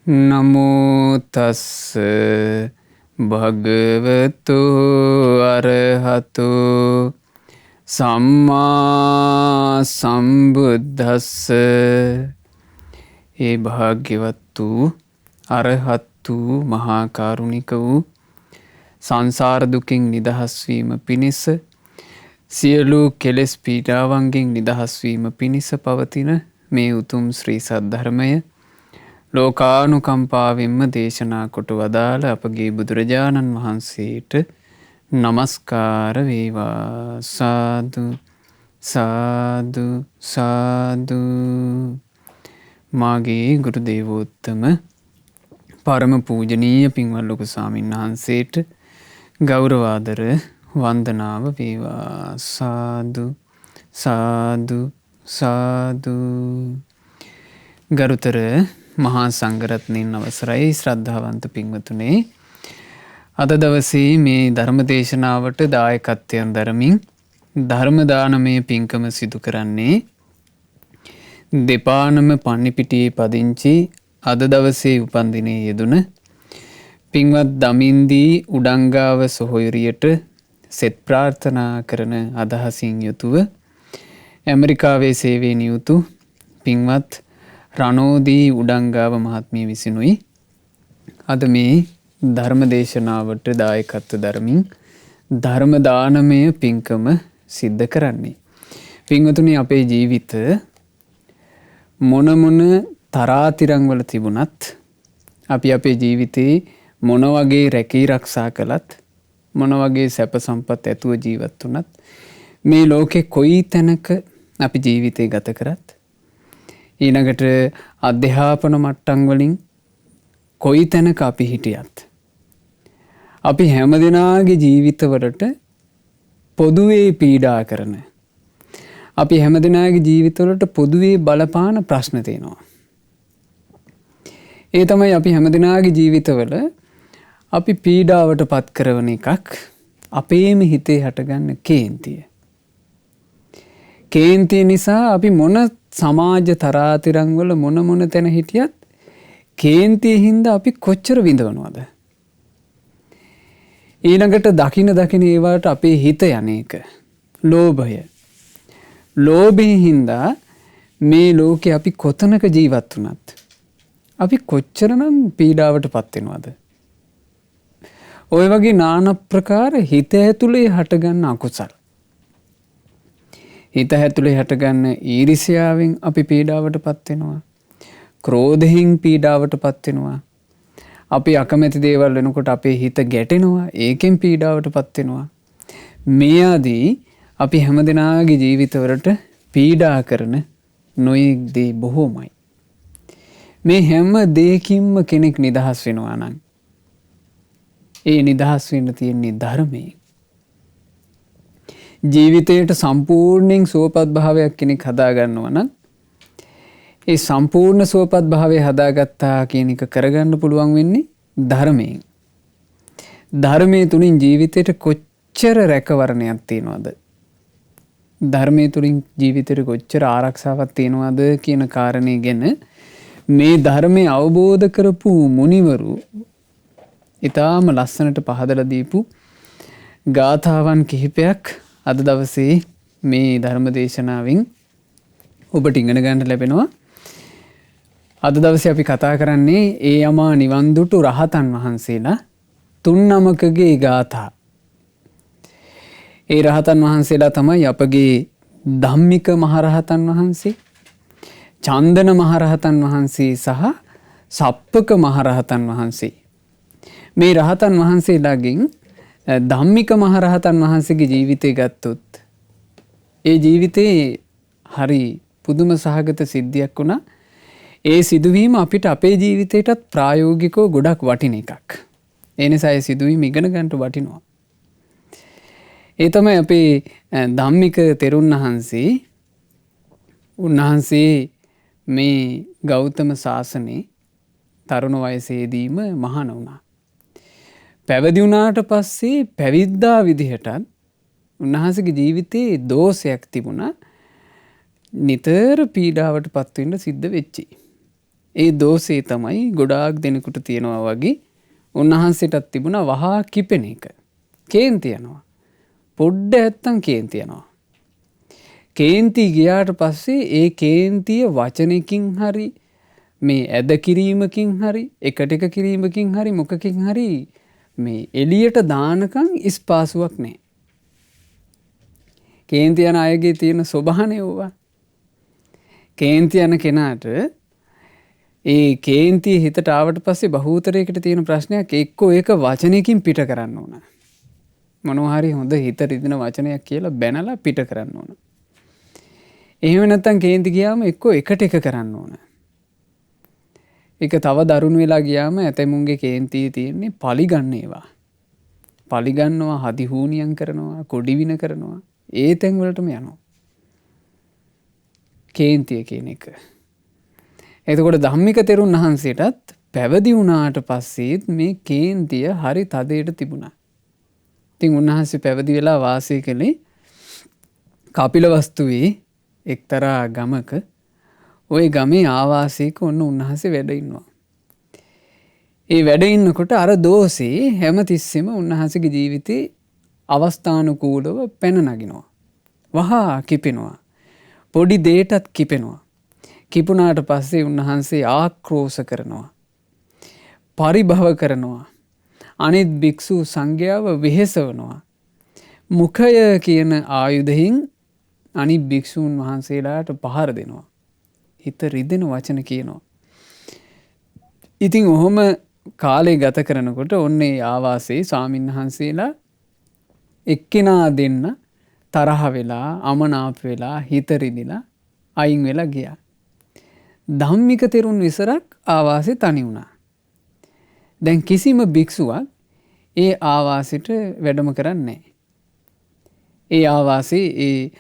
නමෝ තස්ස භගවතු අරහතු සම්මා සම්බුද්දස්ස. ඒ භාග්‍යවත් වූ අරහත් වූ මහා කරුණික වූ සංසාර දුකින් නිදහස් වීම පිණිස සියලු කෙලෙස් පීඩාවන්ගෙන් නිදහස් වීම පිණිස පවතින මේ උතුම් ශ්‍රී සද්ධර්මය ලෝකානුකම්පාවෙන්ම දේශනා කොට වදාළ අපගේ බුදුරජාණන් වහන්සේට නමස්කාර වේවා. සාදු සාදු සාදු. මාගේ ගුරු දේවෝත්තම පරම පූජනීය පින්වත් ලොකු ස්වාමීන් වහන්සේට ගෞරවාදර වන්දනාව වේවා. සාදු සාදු සාදු. ගරුතර මහා සංඝරත්නයන් අවසරයි ශ්‍රද්ධාවන්ත පින්වතුනේ, අද දවසේ මේ ධර්ම දේශනාවට දායකත්වයෙන් දරමින් ධර්ම දානමය පින්කම සිදු කරන්නේ දෙපානම පන්නිපිටියේ පදිංචි අද දවසේ උපන්දිනේ යෙදුන පින්වත් දමින්දී උඩංගාව සොහොයුරියට සෙත් ප්‍රාර්ථනා කරන අදහසින් යුතුව ඇමරිකාවේ සේවයේ නියුතු පින්වත් රණෝදී උඩංගාව මහත්මිය විසිනුයි අද මේ ධර්ම දේශනාවට දායකත්ව දරමින් ධර්ම දානමය පින්කම සිද්ධ කරන්නේ. පින්වතුනි, අපේ ජීවිත මොන මොන තරාතිරංවල තිබුණත්, අපි අපේ ජීවිතේ මොන වගේ රැකී රක්ෂා කළත්, මොන වගේ සැප සම්පත් ඇතුව ජීවත් වුණත්, මේ ලෝකේ කොයි තැනක අපි ජීවිතේ ගත කරත්, ඊළඟට අධ්‍යාපන මට්ටම් වලින් කොයි තැනක අපි හිටියත්, අපි හැම දෙනාගේ ජීවිතවලට පොදුවේ පීඩා කරන, අපි හැම දෙනාගේ ජීවිතවලට පොදුවේ බලපාන ප්‍රශ්න තියෙනවා. ඒ තමයි අපි හැම දෙනාගේ ජීවිතවල අපි පීඩාවට පත් කරන එකක් අපේම හිතේ හටගන්න කේන්තිය. කේන්තිය නිසා අපි මොන සමාජ තරාතිරං වල මොන මොන තැන හිටියත් කේන්තිය හින්දා අපි කොච්චර විඳවනවද? ඊළඟට දකින ඒවාට අපේ හිත යන්නේක ලෝභය. ලෝභයෙන් හින්දා මේ ලෝකේ අපි කොතනක ජීවත් වුණත් අපි කොච්චරනම් පීඩාවට පත් වෙනවද? ওই වගේ নানা ප්‍රකාර හිත ඇතුලේ හටගන්න අකුසල්, හිත ඇතුලේ හටගන්න ඊර්ෂ්‍යාවෙන් අපි පීඩාවට පත් වෙනවා. ක්‍රෝධයෙන් පීඩාවට පත් වෙනවා. අපි අකමැති දේවල් වෙනකොට අපේ හිත ගැටෙනවා. ඒකෙන් පීඩාවට පත් වෙනවා. මේ ආදී අපි හැමදෙනාගේ ජීවිතවලට පීඩා කරන නොයෙක් දේ බොහෝමයි. මේ හැම දෙයකින්ම කෙනෙක් නිදහස් වෙනවා නම් ඒ නිදහස් වෙන්න තියෙන්නේ ධර්මයෙන්. ජීවිතයට සම්පූර්ණයෙන් සුවපත් භාවයක් කෙනෙක් හදා ගන්නවා නම් ඒ සම්පූර්ණ සුවපත් භාවය හදාගත්තා කියන එක කරගන්න පුළුවන් වෙන්නේ ධර්මයෙන්. ධර්මයේ තුලින් ජීවිතයට කොච්චර රැකවරණයක් තියෙනවද? ධර්මයේ තුලින් ජීවිතයට කොච්චර ආරක්ෂාවක් තියෙනවද කියන කාරණේ ගැන මේ ධර්මයේ අවබෝධ කරපු මුනිවරු ඊටාම ලස්සනට පහදලා දීපු ගාථාවන් කිහිපයක් අද දවසේ මේ ධර්ම දේශනාවෙන් ඔබට ඉගෙන ගන්න ලැබෙනවා. අද දවසේ අපි කතා කරන්නේ ඒ යමා නිවන් දුටු රහතන් වහන්සේලා තුන් නමකගේ ගාථා. ඒ රහතන් වහන්සේලා තමයි අපගේ ධම්මික මහරහතන් වහන්සේ, චන්දන මහරහතන් වහන්සේ සහ සප්පක මහරහතන් වහන්සේ. මේ රහතන් වහන්සේලාගෙන් ධම්මික මහරහතන් වහන්සේගේ ජීවිතය ගත්තොත් ඒ ජීවිතේ හරි පුදුම සහගත සිද්ධියක් වුණා. ඒ සිදුවීම අපිට අපේ ජීවිතයටත් ප්‍රායෝගිකව ගොඩක් වටින එකක්. ඒ නිසා ඒ සිදුවීම ඉගෙන ගන්නට වටිනවා. ඒ තමයි අපේ ධම්මික තෙරුන් වහන්සේ. උන්වහන්සේ මේ ගෞතම සාසනේ තරුණ වයසේදීම මහාන වුණා. පැවිදි වුණාට පස්සේ පැවිද්දා විදිහටත් උන්වහන්සේගේ ජීවිතේ දෝෂයක් තිබුණා. නිතර පීඩාවට පත් වෙන්න සිද්ධ වෙච්චි. ඒ දෝෂේ තමයි ගොඩාක් දෙනෙකුට තියෙනවා වගේ උන්වහන්සේටත් තිබුණා වහා කිපෙන එක. කේන්ති යනවා. පොඩ්ඩ ඇත්තම් කේන්ති යනවා. කේන්ති ගියාට පස්සේ ඒ කේන්තිය වචනකින් හරි මේ ඇද කිරීමකින් හරි එකට එක කිරීමකින් හරි මොකකින් හරි මේ එළියට දානකම් ස්පාසුවක් නැහැ. කේන්ති යන අයගේ තියෙන ස්වභාවනේ ඕවා. කේන්ති යන කෙනාට ඒ කේන්තිය හිතට ආවට පස්සේ බහූතරයකට තියෙන ප්‍රශ්නයක් එක්කෝ ඒක වචනයකින් පිට කරන්න ඕන. මොනවා හරි හොඳ හිත රිදෙන වචනයක් කියලා බැනලා පිට කරන්න ඕන. එහෙම නැත්නම් කේන්ති ගියාම එක්කෝ එකට එක කරන්න ඕන. ඒක තව දරුණු වෙලා ගියාම ඇතැමුන්ගේ කේන්තිය තියෙන්නේ පලිගන්න ඒවා. පලිගන්නවා, හදිහූනියම් කරනවා, කොඩිවින කරනවා. ඒ තැන් වලටම යනවා. කේන්තිය කියන එක. එතකොට ධම්මික තෙරුන් වහන්සේටත් පැවිදි වුණාට පස්සෙත් මේ කේන්තිය හරි තදයට තිබුණා. ඉතින් උන්වහන්සේ පැවිදි වෙලා වාසය කළේ කපිලවස්තුවේ එක්තරා ගමක. ওই ගමේ ආවාසයක ඔන්න උන්වහන්සේ වැඩ ඉන්නවා. ඒ වැඩ ඉන්නකොට අර දෝෂේ හැමතිස්සෙම උන්වහන්සේගේ ජීවිතේ අවස්ථානුකූලව පැන නගිනවා. වහා කිපෙනවා. පොඩි දෙයටත් කිපෙනවා. කිපුණාට පස්සේ උන්වහන්සේ ආක්‍රෝෂ කරනවා. පරිභව කරනවා. අනිත් භික්ෂු සංඝයාව වෙහෙසවනවා. මුඛය කියන ආයුධයෙන් අනිත් භික්ෂූන් වහන්සේලාට පහර දෙනවා. හිත රිදෙන වචන කියනවා. ඉතින් ඔහොම කාලේ ගත කරනකොට ඔන්නේ ආවාසයේ ස්වාමින්වහන්සේලා එක්කෙනා දෙන්න තරහ වෙලා අමනාප වෙලා හිත රිදිලා අයින් වෙලා ගියා. ධම්මික තෙරුන් විසරක් ආවාසෙ තනි වුණා. දැන් කිසිම භික්ෂුවක් ඒ ආවාසෙට වැඩම කරන්නේ නැහැ. ඒ ආවාසයේ ඒ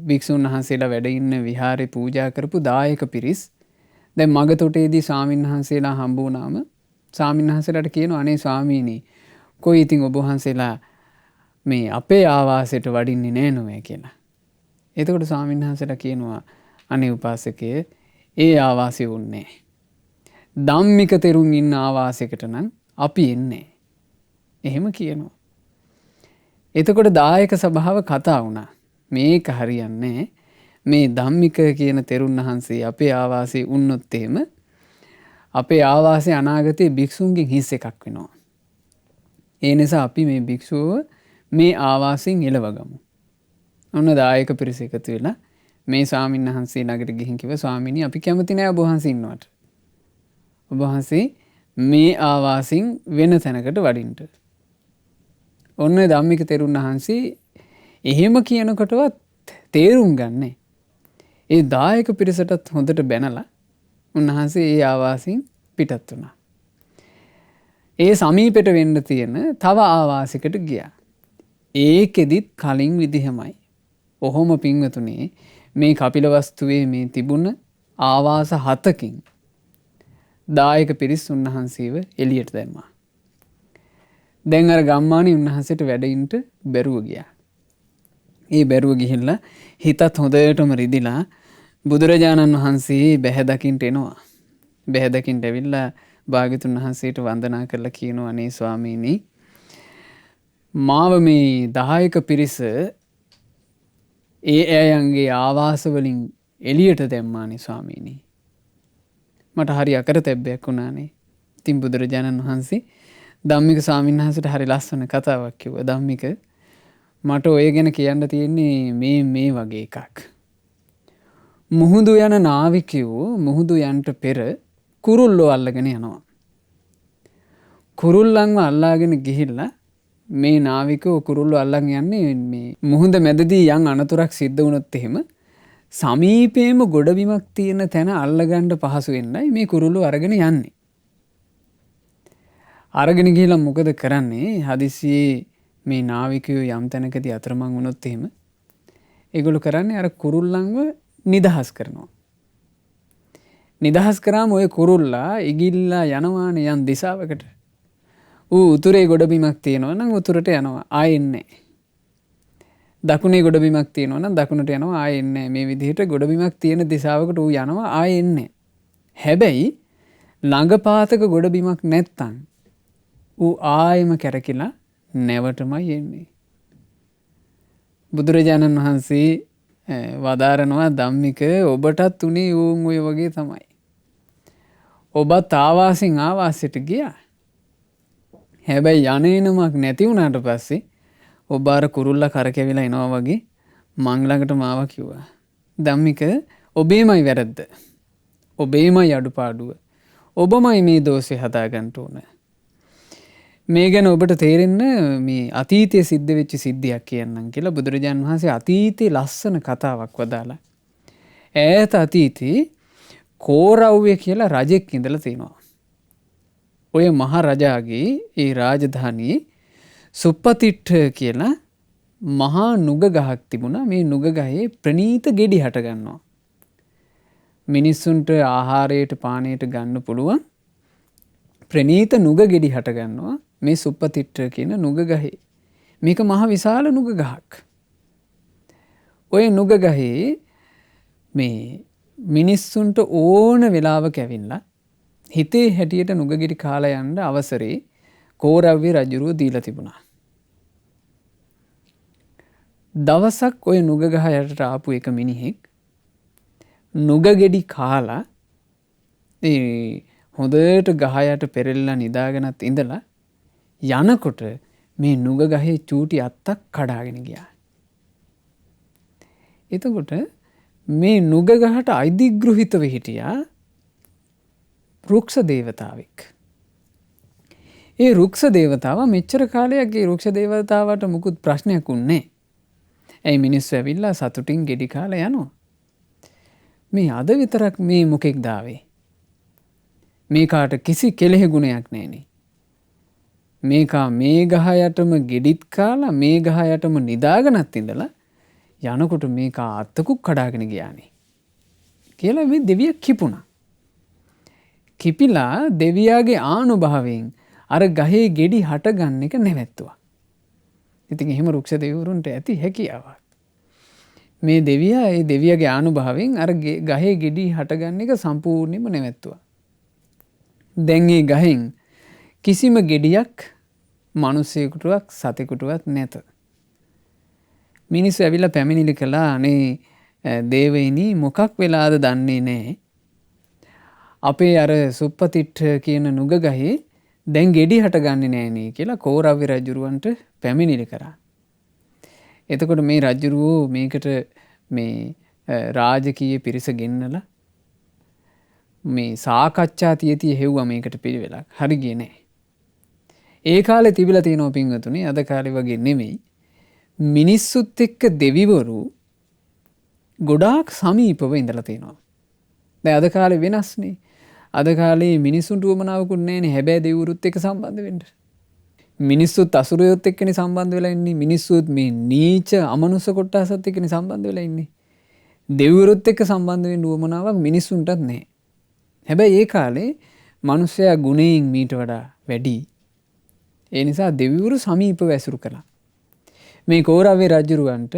භික්ෂුන් වහන්සේලා වැඩ ඉන්න විහාරේ පූජා කරපු දායක පිරිස් දැන් මගතොටේදී ස්වාමින්වහන්සේලා හම්බ වුණාම ස්වාමින්වහන්සේලාට කියනවා අනේ ස්වාමීනි කොයි ඉතින් ඔබ වහන්සේලා මේ අපේ ආවාසයට වඩින්නේ නෑ නෝය කියලා. එතකොට ස්වාමින්වහන්සේලා කියනවා අනේ උපාසකයේ ඒ ආවාසෙ වුන්නේ ධම්මික තෙරුන් ඉන්න ආවාසයකට නම් අපි එන්නේ. එහෙම කියනවා. එතකොට දායක සභාව කතා වුණා. මේක හරියන්නේ මේ ධම්මික කියන තෙරුන් වහන්සේ අපේ ආවාසයේ වුණොත් එහෙම අපේ ආවාසයේ අනාගතයේ භික්ෂුන්ගෙන් හිස් එකක් වෙනවා. ඒ නිසා අපි මේ භික්ෂුව මේ ආවාසයෙන් එළව ගමු. ඔන්න දායක පිරිස එකතු වෙලා මේ ස්වාමීන් වහන්සේ ළඟට ගිහින් කිව්වා ස්වාමීනි අපි කැමති නෑ ඔබ වහන්සේ ඉන්නවට. ඔබ වහන්සේ මේ ආවාසයෙන් වෙන තැනකට වඩින්න. ඔන්න ධම්මික තෙරුන් වහන්සේ එහෙම කියනකොටවත් තේරුම් ගන්නෑ. ඒ දායක පිරිසටත් හොඳට බැනලා උන්වහන්සේ ඒ ආවාසයෙන් පිටත් වුණා. ඒ සමීපෙට වෙන්න තියෙන තව ආවාසයකට ගියා. ඒකෙදිත් කලින් විදිහමයි. ඔහොම පින්වතුනේ මේ කපිලවස්තුවේ මේ තිබුණ ආවාස 7කින් දායක පිරිස් උන්වහන්සේව එළියට දැම්මා. දැන් අර ගම්මානේ උන්වහන්සේට වැඩ ඉන්න බැරුව ගියා. ඒ බැරුව ගිහිල්ලා හිතත් හොඳටම රිදිලා බුදුරජාණන් වහන්සේ බැහැ දකින්න එනවා. බැහැ දකින්න ඇවිල්ලා භාග්‍යතුන් වහන්සේට වන්දනා කරලා කියනවා අනේ ස්වාමීනි මාව මේ දායක පිරිස ඒ අයන්ගේ ආවාස වලින් එළියට දැම්මානේ ස්වාමීනි. මට හරි අකරතැබ්බයක් වුණානේ. ඉතින් බුදුරජාණන් වහන්සේ ධම්මික ස්වාමීන් වහන්සේට හරි ලස්සන කතාවක් කිව්වා. ධම්මික මට ඔය ගැන කියන්න තියෙන්නේ මේ වගේ එකක්. මුහුදු යන නාවිකයෝ මුහුදු යන්ට පෙර කුරුල්ලෝ අල්ලගෙන යනවා. කුරුල්ලන්ව අල්ලාගෙන ගිහිල්ලා මේ නාවිකයෝ කුරුල්ලෝ අල්ලන් යන්නේ මේ මුහුද මැදදී යම් අනතුරක් සිද්ධ වුණොත් එහෙම සමීපයේම ගොඩබිමක් තියෙන තැන අල්ලගන්න පහසු වෙන්නයි මේ කුරුල්ලෝ අරගෙන යන්නේ. අරගෙන ගිහිල්ලා මොකද කරන්නේ? හදිසියේ මේ නාවිකයෝ යම් තැනකදී අතරමං වුණොත් එහෙම ඒගොල්ලෝ කරන්නේ අර කුරුල්ලන්ව නිදහස් කරනවා. නිදහස් කරාම ඔය කුරුල්ලා ඉගිල්ලා යනවානේ යම් දිශාවකට. උතුරේ ගොඩබිමක් තියෙනවා නම් උතුරට යනවා ආයෙ එන්නේ. දකුණේ ගොඩබිමක් තියෙනවා නම් දකුණට යනවා ආයෙ එන්නේ. මේ විදිහට ගොඩබිමක් තියෙන දිශාවකට ඌ යනවා ආයෙ එන්නේ. හැබැයි ළඟපාතක ගොඩ බිමක් නැත්තම් ඌ ආයෙම කැරකිලා නැවටමයි එන්නේ. බුදුරජාණන් වහන්සේ වදාරනවා ධම්මික ඔබටත් උනේ ඌන් ඔය වගේ තමයි. ඔබත් ආවාසින් ආවාසයට ගියා. හැබැයි යන්නේනමක් නැති වුණාට පස්සේ ඔබ අර කුරුල්ලා කරකැවිලා එනවා වගේ මං ළඟට මාව කිව්වා. ධම්මික ඔබේමයි වැරද්ද. ඔබේමයි අඩුපාඩුව. ඔබමයි මේ දෝෂේ හදාගන්න ඕන. මේ ගැන ඔබට තේරෙන්න මේ අතීතයේ සිද්ධ වෙච්ච සිද්ධියක් කියන්නම් කියලා බුදුරජාන් වහන්සේ අතීතයේ ලස්සන කතාවක් වදාලා. ඈත අතීතේ කෝරව්‍ය කියලා රජෙක් ඉඳලා තිනවා. ඔය මහ රජාගේ ඒ රාජධානියේ සුප්පතිට්ඨ කියලා මහා නුග ගහක් තිබුණා. මේ නුග ගහේ ප්‍රනීත ගෙඩි හට ගන්නවා. මිනිස්සුන්ට ආහාරයට පානයට ගන්න පුළුවන් ප්‍රනීත නුග ගෙඩි හට ගන්නවා මේ සුප්පතිට්ඨ කියන නුග ගහේ. මේක මහ විශාල නුග ගහක්. ඔය නුග ගහේ මේ මිනිස්සුන්ට ඕන වෙලාවක ඇවිල්ලා හිතේ හැටියට නුග ගෙඩි කාලා යන්න අවසරේ කෝරව්‍ය රජුරුව දීලා තිබුණා. දවසක් ඔය නුග ගහ යටට ආපු එක මිනිහෙක් නුග ගෙඩි කාලා හොඳට ගහ යට පෙරෙල්ලා නිදාගෙනත් ඉඳලා යනකොට මේ නුග ගහේ චූටි අත්තක් කඩාගෙන ගියා. එතකොට මේ නුග ගහට අධිග්‍රහිතව හිටියා රුක්ෂ දේවතාවෙක්. ඒ රුක්ෂ දේවතාව මෙච්චර කාලයක් ඒ රුක්ෂ දේවතාවට මුකුත් ප්‍රශ්නයක් උන්නේ. ඇයි මිනිස්සු ඇවිල්ලා සතුටින් ගෙඩි කාලා යනවා. මේ අද විතරක් මේ මොකෙක් දාවේ. මේකාට කිසි කෙලෙහි ගුණයක් නැහෙනේ. මේකා මේ ගහ යටම ගෙඩිත් කාලා මේ ගහ යටම නිදාගෙනත් ඉඳලා යනකොට මේකා අත්තකුත් කඩාගෙන ගියානේ. කියලා මේ දෙවියා කිපුණා. කිපිලා දෙවියාගේ ආනුභාවයෙන් අර ගහේ ගෙඩි හට ගන්න එක නැවැත්තුවා. ඉතින් එහෙම රුක්ෂ දෙවිවරුන්ට ඇති හැකියාවක්. මේ දෙවියා ඒ දෙවියගේ ආනුභාවයෙන් අර ගහේ ගෙඩි හට ගන්න එක සම්පූර්ණයෙන්ම නැවැත්තුවා. දැන් මේ ගහෙන් කිසිම ගෙඩියක් මිනිසෙකුටවත් සතෙකුටවත් නැත. මිනිස්සු ඇවිල්ලා පැමිණිලි කළා අනේ දේවයිනි මොකක් වෙලාද දන්නේ නැහැ. අපේ අර සුප්පතිට්ඨ කියන නුග ගහේ දැන් ගෙඩි හටගන්නේ නෑනේ කියලා කෝරව්‍ය රජුරවන්ට පැමිණිලි කරා. එතකොට මේ රජුරෝ මේකට මේ රාජකීය පිරිස ගෙන්නලා මේ සාකච්ඡා තියතිය හෙව්වා මේකට පිළිවෙලක්. හරි ගියේ නෑ. ඒ කාලේ තිබිලා තියෙනවා පින්වතුනි අද කාලේ වගේ නෙමෙයි. මිනිස්සුත් එක්ක දෙවිවරු ගොඩාක් සමීපව ඉඳලා තියෙනවා. දැන් අද කාලේ වෙනස්නේ. අද කාලේ මිනිස්සුන්ට උවමනාවකුත් නැහැනේ හැබැයි දෙවිවරුත් එක්ක සම්බන්ධ වෙන්න. මිනිස්සුත් අසුරයොත් එක්කනේ සම්බන්ධ වෙලා ඉන්නේ. මිනිස්සුත් මේ නීච අමනුෂ්‍ය කොටසත් එක්කනේ සම්බන්ධ වෙලා ඉන්නේ. දෙවිවරුත් එක්ක සම්බන්ධ වෙන්න උවමනාවක් මිනිස්සුන්ටත් නැහැ. හැබැයි ඒ කාලේ මිනිස්සයා ගුණයෙන් මීට වඩා වැඩි. ඒ නිසා දෙවිවරු සමීපව ඇසුරු කළා. මේ කෝරව්‍ය රජුරවන්ට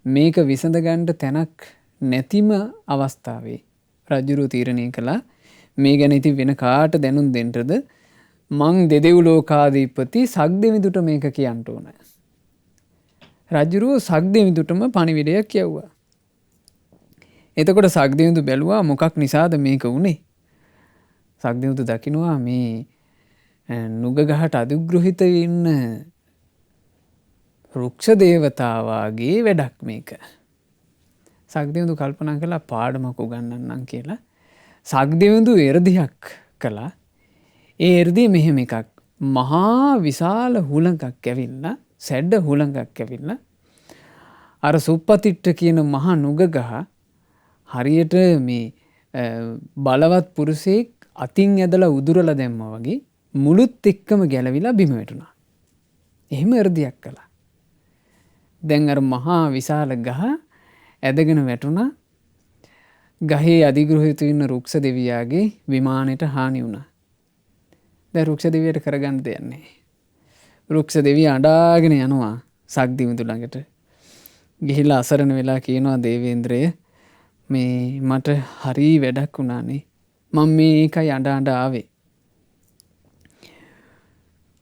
මේක විසඳ ගන්න තැනක් නැතිම අවස්ථාවේ රජුරු තීරණය කළා මේ ගැන ඉතින් වෙන කාට දැනුම් දෙන්නද මං දෙදෙව් ලෝකාධිපති සක්දෙවිඳුට මේක කියන්න ඕන. රජුරුව සක්දෙවිඳුටම පණිවිඩයක් කියවුවා. එතකොට සක්දෙවිඳු බැලුවා මොකක් නිසාද මේක වුනේ. සක්දෙවිඳු දකින්නවා මේ නුග ගහට අධිග්‍රහිත ඉන්න රුක්ෂ දේවතාවාගේ වැඩක් මේක. සක්දෙවිඳු කල්පනා කළා පාඩමක් උගන්වන්නම් කියලා. සක්දෙවිඳු එර්දියක් කළා. ඒ එර්දිය මෙහෙම එකක් මහා විශාල හුළඟක් ඇවිල්ලා සැඩ හුළඟක් ඇවිල්ලා අර සුප්පතිට්ඨ කියන මහා නුග ගහ හරියට මේ බලවත් පුරුෂයෙක් අතින් ඇදලා උදුරලා දැම්මා වගේ මුළුත් එක්කම ගැලවිලා බිම වැටුණා. එහෙම එර්දියක් කළා. දැන් අර මහා විශාල ගහ ඇදගෙන වැටුණා. ගහේ අධිග්‍රහිත ඉන්න රුක්ෂ දෙවියාගේ විමානයට හානි වුණා. දැන් රුක්ෂ දෙවියට කරගන්න දෙයක් නැහැ. රුක්ෂ දෙවියා අඬාගෙන යනවා සක්දිවිඳු ළඟට. ගිහිලා අසරණ වෙලා කියනවා දේවේන්ද්‍රය මේ මට හරි වැඩක් වුණානේ. මම මේකයි අඬ ආවේ.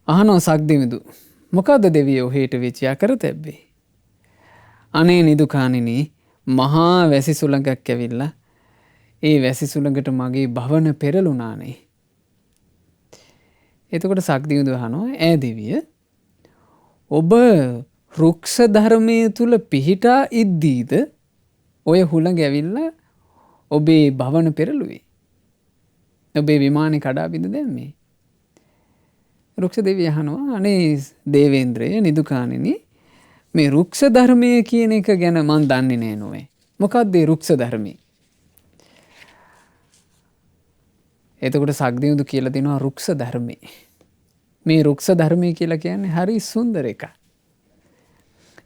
අහනවා සක්දිවිඳු මොකද්ද දෙවියෝ හේට වෙච්ච යකරතැබ්බේ? අනේ නිදුකාණෙනි මහා වැසි සුළඟක් ඇවිල්ලා ඒ වැසි සුළඟට මගේ භවන පෙරළුණානේ. එතකොට සක්දිවිඳු අහනවා ඈ දෙවිය ඔබ රුක්ෂ ධර්මයේ තුල පිහිටා ඉද්දීද ඔය හුළඟ ඇවිල්ලා ඔබේ භවන පෙරළුවේ? ඔබේ විමානේ කඩා බිඳ දැම්මේ? රුක්ෂ දෙවිය අහනවා අනේ දේවේන්ද්‍රය නිදුකාණෙනි මේ රුක්ෂ ධර්මය කියන එක ගැන මන් දන්නේ නෑ නෝවේ. මොකක්ද මේ රුක්ෂ ධර්මය? එතකොට සක්දිවිඳු කියලා දෙනවා රුක්ෂ ධර්මය. මේ රුක්ෂ ධර්මය කියලා කියන්නේ හරි සුන්දර එකක්.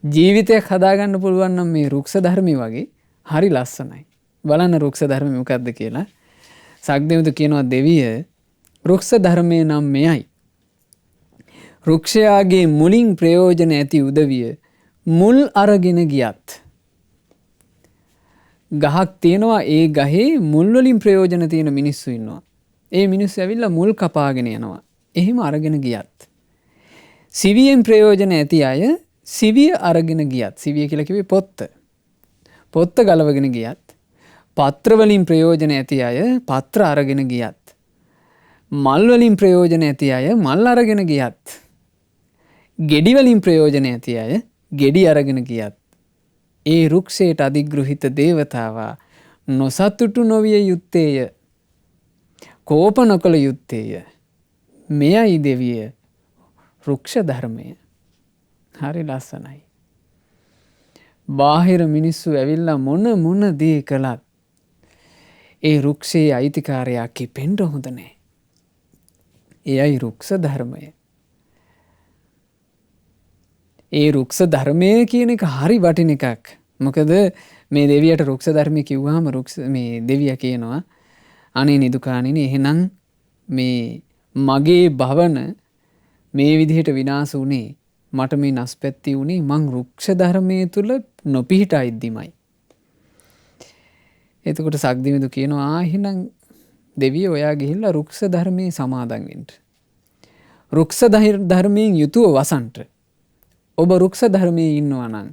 ජීවිතයක් හදාගන්න පුළුවන් නම් මේ රුක්ෂ ධර්මය වගේ හරි ලස්සනයි. බලන්න රුක්ෂ ධර්මය මොකක්ද කියලා. සක්දිවිඳු කියනවා දෙවිය රුක්ෂ ධර්මය නම් මෙයයි. රුක්ෂයාගේ මුලින් ප්‍රයෝජන ඇති උදවිය මුල් අරගෙන ගියත් ගහක් තියෙනවා ඒ ගහේ මුල් වලින් ප්‍රයෝජන තියෙන මිනිස්සු ඉන්නවා. ඒ මිනිස්සු ඇවිල්ලා මුල් කපාගෙන යනවා. එහෙම අරගෙන ගියත් සිවියෙන් ප්‍රයෝජන ඇති අය සිවිය අරගෙන ගියත් සිවිය කියලා කිව්වේ පොත්ත ගලවගෙන ගියත් පත්‍ර වලින් ප්‍රයෝජන ඇති අය පත්‍ර අරගෙන ගියත් මල් වලින් ප්‍රයෝජන ඇති අය මල් අරගෙන ගියත් ගෙඩි වලින් ප්‍රයෝජන ඇති අය ගෙඩි අරගෙන ගියත් ඒ රුක්ෂයට අධිග්‍රහිත දේවතාවා නොසතුටු නොවිය යුත්තේය. කෝප නොකළ යුත්තේය. මෙයයි දෙවිය රුක්ෂ ධර්මය. හරි ලස්සනයි. බාහිර මිනිස්සු ඇවිල්ලා මොන දේ කළත් ඒ රුක්ෂයේ අයිතිකාරයා කිපෙන්න හොඳ නැහැ. එයයි රුක්ෂ ධර්මය. ඒ රුක්ෂ ධර්මය කියන එක හරි වටින එකක්. මොකද මේ දෙවියට රුක්ෂ ධර්මය කිව්වහම මේ දෙවියා කියනවා අනේ නිදුකාණෙනි එහෙනම් මේ මගේ භවන මේ විදිහට විනාශ වුණේ මට මේ නස්පැත්ති වුණේ මං රුක්ෂ ධර්මයේ තුල නොපිහිටා ඉද්දිමයි. එතකොට සක්දිවිඳු කියනවා එහෙනම් දෙවියෝ ඔයා ගිහිල්ලා රුක්ෂ ධර්මයේ සමාදන් වෙන්න. රුක්ෂ ධර්මයෙන් යුතුව වසන්ට. ඔබ රුක්ෂ ධර්මයේ ඉන්නවා නම්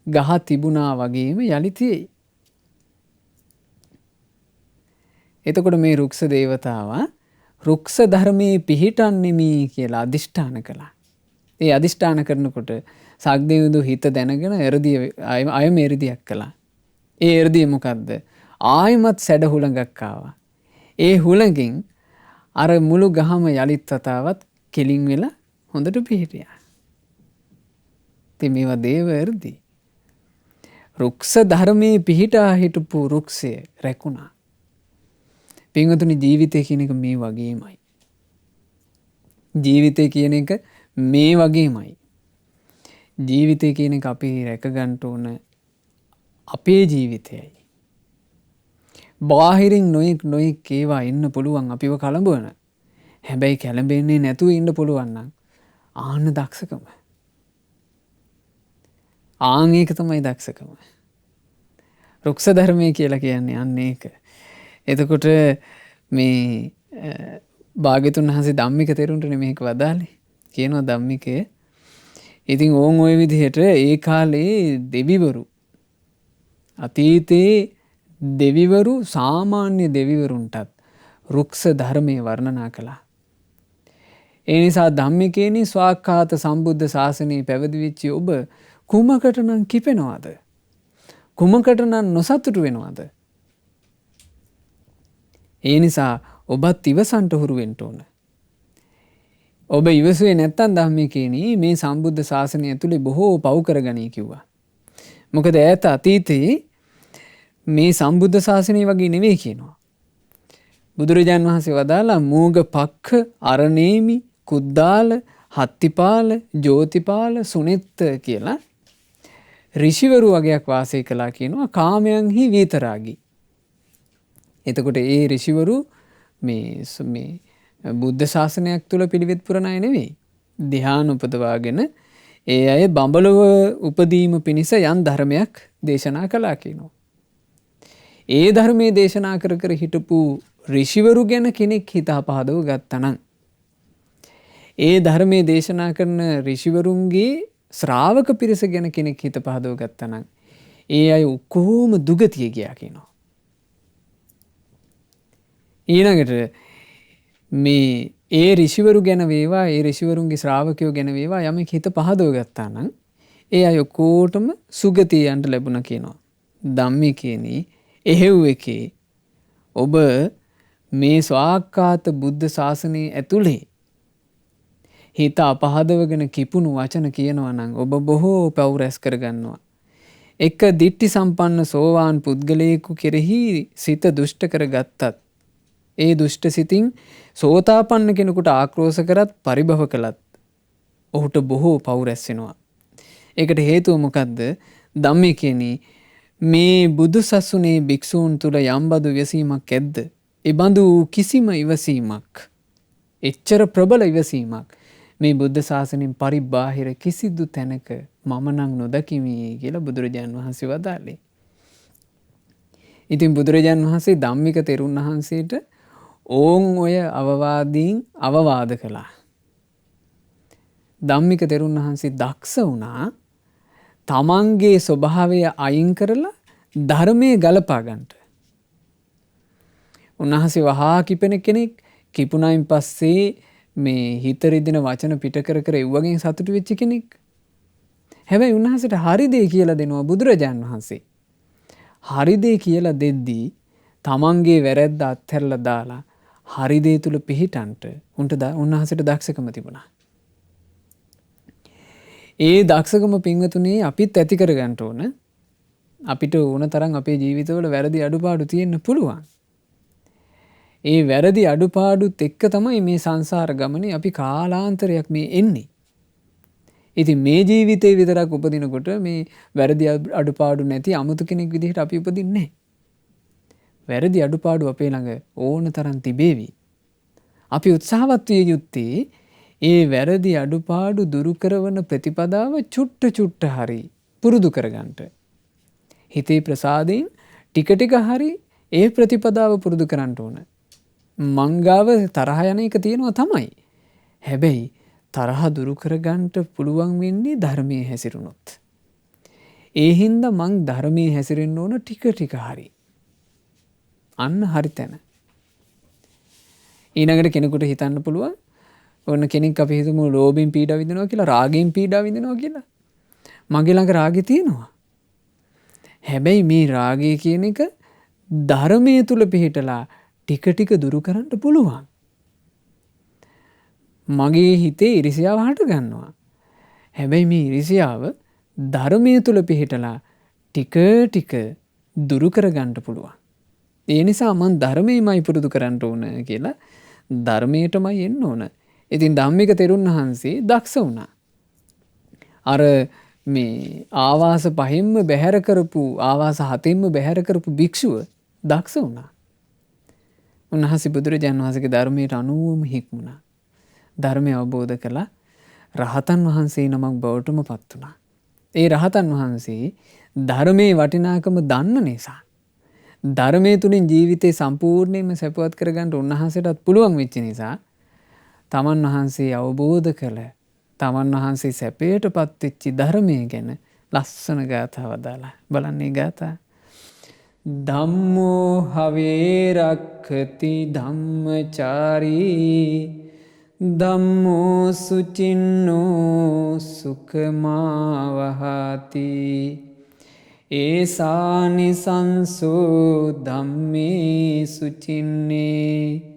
ගහ තිබුණා වගේම යලි තියෙයි. එතකොට මේ රුක්ෂ දේවතාවා රුක්ෂ ධර්මයේ පිහිටන්නෙමි කියලා අදිෂ්ඨාන කළා. ඒ අදිෂ්ඨාන කරනකොට සක්දිවිඳු හිත දැනගෙන අයම එරිදියක් කළා. ඒ එරිදිය මොකද්ද? ආයමත් සැඩ හුළඟක් ආවා. ඒ හුළඟෙන් අර මුළු ගහම යලිත් වතාවත් කෙලින් වෙලා හොඳට පිහිටියා. ඉතින් මේවා දේව එරිදි. රුක්ෂ ධර්මයේ පිහිටා හිටපු රුක්ෂය රැකුණා. පින්වතුනි ජීවිතය කියන එක මේ වගේමයි. ජීවිතය කියන එක මේ වගේමයි. ජීවිතය කියන එක අපි රැක ගන්න ඕන අපේ ජීවිතයයි. බාහිරින් නොයෙක් ඒවා ඉන්න පුළුවන් අපිව කලඹවන. හැබැයි කැළඹෙන්නේ නැතුව ඉන්න පුළුවන් නම් ආන්න දක්ෂකම. ආන් ඒක තමයි දක්ෂකම. රුක්ෂ ධර්මය කියලා කියන්නේ අන්න ඒක. එතකොට මේ භාග්‍යතුන් වහන්සේ ධම්මික තෙරුන්ටනේ මේක වදාළේ. කියනවා ධම්මිකේ ඉතින් ඕන් ওই විදිහට ඒ කාලේ දෙවිවරු අතීතේ දෙවිවරු සාමාන්‍ය දෙවිවරුන්ටත් රුක්ෂ ධර්මයේ වර්ණනා කළා. ඒ නිසා ධම්මිකේනි ස්වාක්ඛාත සම්බුද්ධ ශාසනයේ පැවිදි වෙච්ච ඔබ කුමකට නම් කිපෙනවද? කුමකට නම් නොසතුටු වෙනවද? ඒ නිසා ඔබත් ඉවසන්ට හුරු වෙන්න ඕන. ඔබ ඉවසුවේ නැත්තම් ධම්මිකේනි මේ සම්බුද්ධ ශාසනය ඇතුලේ බොහෝ පව් කරගනී කිව්වා. මොකද ඈත අතීතේ මේ සම්බුද්ධ ශාසනය වගේ නෙවෙයි කියනවා. බුදුරජාන් වහන්සේ වදාලා මූග පක්ඛ අරණේමි කුද්දාල හත්තිපාල ජෝතිපාල සුනෙත්ත කියලා ඍෂිවරු වගේක් වාසය කළා කියනවා කාමයන්හි විතරාගී. එතකොට ඒ ඍෂිවරු මේ බුද්ධ ශාසනයක් තුල පිළිවෙත් පුරන අය නෙවෙයි. ධ්‍යාන උපදවාගෙන ඒ අය බඹලව උපදීම පිණිස යම් ධර්මයක් දේශනා කළා කියනවා. ඒ ධර්මයේ දේශනා කර හිටපු ඍෂිවරු ගැන කෙනෙක් හිතා පහදව ගත්තනම් ඒ ධර්මයේ දේශනා කරන ඍෂිවරුන්ගේ ශ්‍රාවක පිරිස ගැන කෙනෙක් හිත පහදව ගත්තනම් ඒ අය ඔක්කොම දුගතිය ගියා කියනවා. ඊළඟට මේ ඒ ඍෂිවරු ගැන වේවා ඒ ඍෂිවරුන්ගේ ශ්‍රාවකයෝ ගැන වේවා යමෙක් හිත පහදව ගත්තා නම් ඒ අය ඔක්කොටම සුගතිය යන්න ලැබුණා කියනවා. ධම්මිකේනි එහෙව් එකේ ඔබ මේ ස්වාක්කාත බුද්ධ ශාසනයේ ඇතුලේ හිත අපහදවගෙන කිපුණු වචන කියනවා නම් ඔබ බොහෝ පව් රැස් කරගන්නවා. එක දිට්ඨි සම්පන්න සෝවාන් පුද්ගලයෙකු කෙරෙහි සිත දුෂ්ට කරගත්තත් ඒ දුෂ්ට සිතින් සෝතාපන්න කෙනෙකුට ආක්‍රෝෂ කරත් පරිභව කළත් ඔහුට බොහෝ පව් රැස් වෙනවා. ඒකට හේතුව මොකද්ද? ධම්මිකේනි මේ බුදු සසුනේ භික්ෂූන් තුල යම්බදු ඉවසීමක් ඇද්ද? ඒ බඳු කිසිම ඉවසීමක් එච්චර ප්‍රබල ඉවසීමක් මේ බුද්ධ ශාසනයෙන් පරිබාහිර කිසිදු තැනක මම නම් නොදකිමි කියලා බුදුරජාන් වහන්සේ වදාළේ. ඉතින් බුදුරජාන් වහන්සේ ධම්මික තෙරුන් වහන්සේට ඕන් ඔය අවවාදීන් අවවාද කළා. ධම්මික තෙරුන් වහන්සේ දක්ෂ වුණා තමන්ගේ ස්වභාවය අයින් කරලා ධර්මයේ ගලපා ගන්නට. උන්වහන්සේ වහා කිපෙන කෙනෙක් කිපුණයින් පස්සේ මේ හිත රිදෙන වචන පිට කර කර එව්වගෙන් සතුටු වෙච්ච කෙනෙක්. හැබැයි උන්වහන්සේට හරි දේ කියලා දෙනවා බුදුරජාන් වහන්සේ. හරි දේ කියලා දෙද්දී තමන්ගේ වැරැද්ද අත්හැරලා දාලා හරි දේ තුල පිහිටන්ට උන්වහන්සේට දක්ෂකම තිබුණා. ඒ දක්ෂකම පින්වතුනේ අපිත් ඇති කරගන්න ඕන. අපිට ඕන තරම් අපේ ජීවිතවල වැරදි අඩුපාඩු තියෙන්න පුළුවන්. ඒ වැරදි අඩුපාඩුත් එක්ක තමයි මේ සංසාර ගමනේ අපි කාලාන්තරයක් මේ එන්නේ. ඉතින් මේ ජීවිතේ විතරක් උපදිනකොට මේ වැරදි අඩුපාඩු නැති 아무තු කෙනෙක් විදිහට අපි උපදින්නේ නැහැ. වැරදි අඩුපාඩු අපේ ළඟ ඕන තරම් තිබේවි. අපි උත්සාහවත් විය යුත්තේ ඒ වැරදි අඩුපාඩු දුරු කරන ප්‍රතිපදාව චුට්ට හරි පුරුදු කරගන්නට. හිතේ ප්‍රසාදයෙන් ටික ටික හරි ඒ ප්‍රතිපදාව පුරුදු කරන්න ඕන. මංගාව තරහ යන එක තියෙනවා තමයි. හැබැයි තරහ දුරු කරගන්නට පුළුවන් වෙන්නේ ධර්මයේ හැසිරුණොත්. ඒ හින්දා මං ධර්මයේ හැසිරෙන්න ඕන ටික හරි. අන්න හරි තැන. ඊළඟට කෙනෙකුට හිතන්න පුළුවන් ඔන්න කෙනෙක් අපි හිතමු ලෝභයෙන් පීඩා විඳිනවා කියලා රාගයෙන් පීඩා විඳිනවා කියලා. මගේ ළඟ රාගය තියෙනවා. හැබැයි මේ රාගය කියන එක ධර්මයේ තුල පිහිටලා ටික දුරු කරන්න පුළුවන්. මගේ හිතේ ඉරිසියාව හට ගන්නවා. හැබැයි මේ ඉරිසියාව ධර්මයේ තුල පිහිටලා ටික දුරු කරගන්න පුළුවන්. ඒ නිසා මම ධර්මයමයි පුරුදු කරන්න ඕන කියලා ධර්මයටමයි එන්න ඕන. ඉතින් ධම්මික තෙරුන් වහන්සේ දක්ෂ වුණා. අර මේ ආවාස 5න්ම බැහැර කරපු ආවාස 7න්ම බැහැර කරපු භික්ෂුව දක්ෂ වුණා. උන්වහන්සේ බුදුරජාණන් වහන්සේගේ ධර්මයට අනුවම හික්මුණා. ධර්මය අවබෝධ කළා. රහතන් වහන්සේ නමක් බවටම පත් වුණා. ඒ රහතන් වහන්සේ ධර්මයේ වටිනාකම දන්න නිසා ධර්මයේ තුලින් ජීවිතේ සම්පූර්ණයෙන්ම සැපවත් කරගන්න උන්වහන්සේටත් පුළුවන් වෙච්ච නිසා තමන් වහන්සේ අවබෝධ කළ තමන් වහන්සේ සැපයටපත් වෙච්ච ධර්මයේ ගැන ලස්සන ගාථාවක් දාලා බලන්නේ ගාථා ධම්මෝ හවේ රක්ඛති ධම්මචාරී ධම්මෝ සුචින්නෝ සුඛමාවහති ඒසානි සංසෝ ධම්මේ සුචින්නේ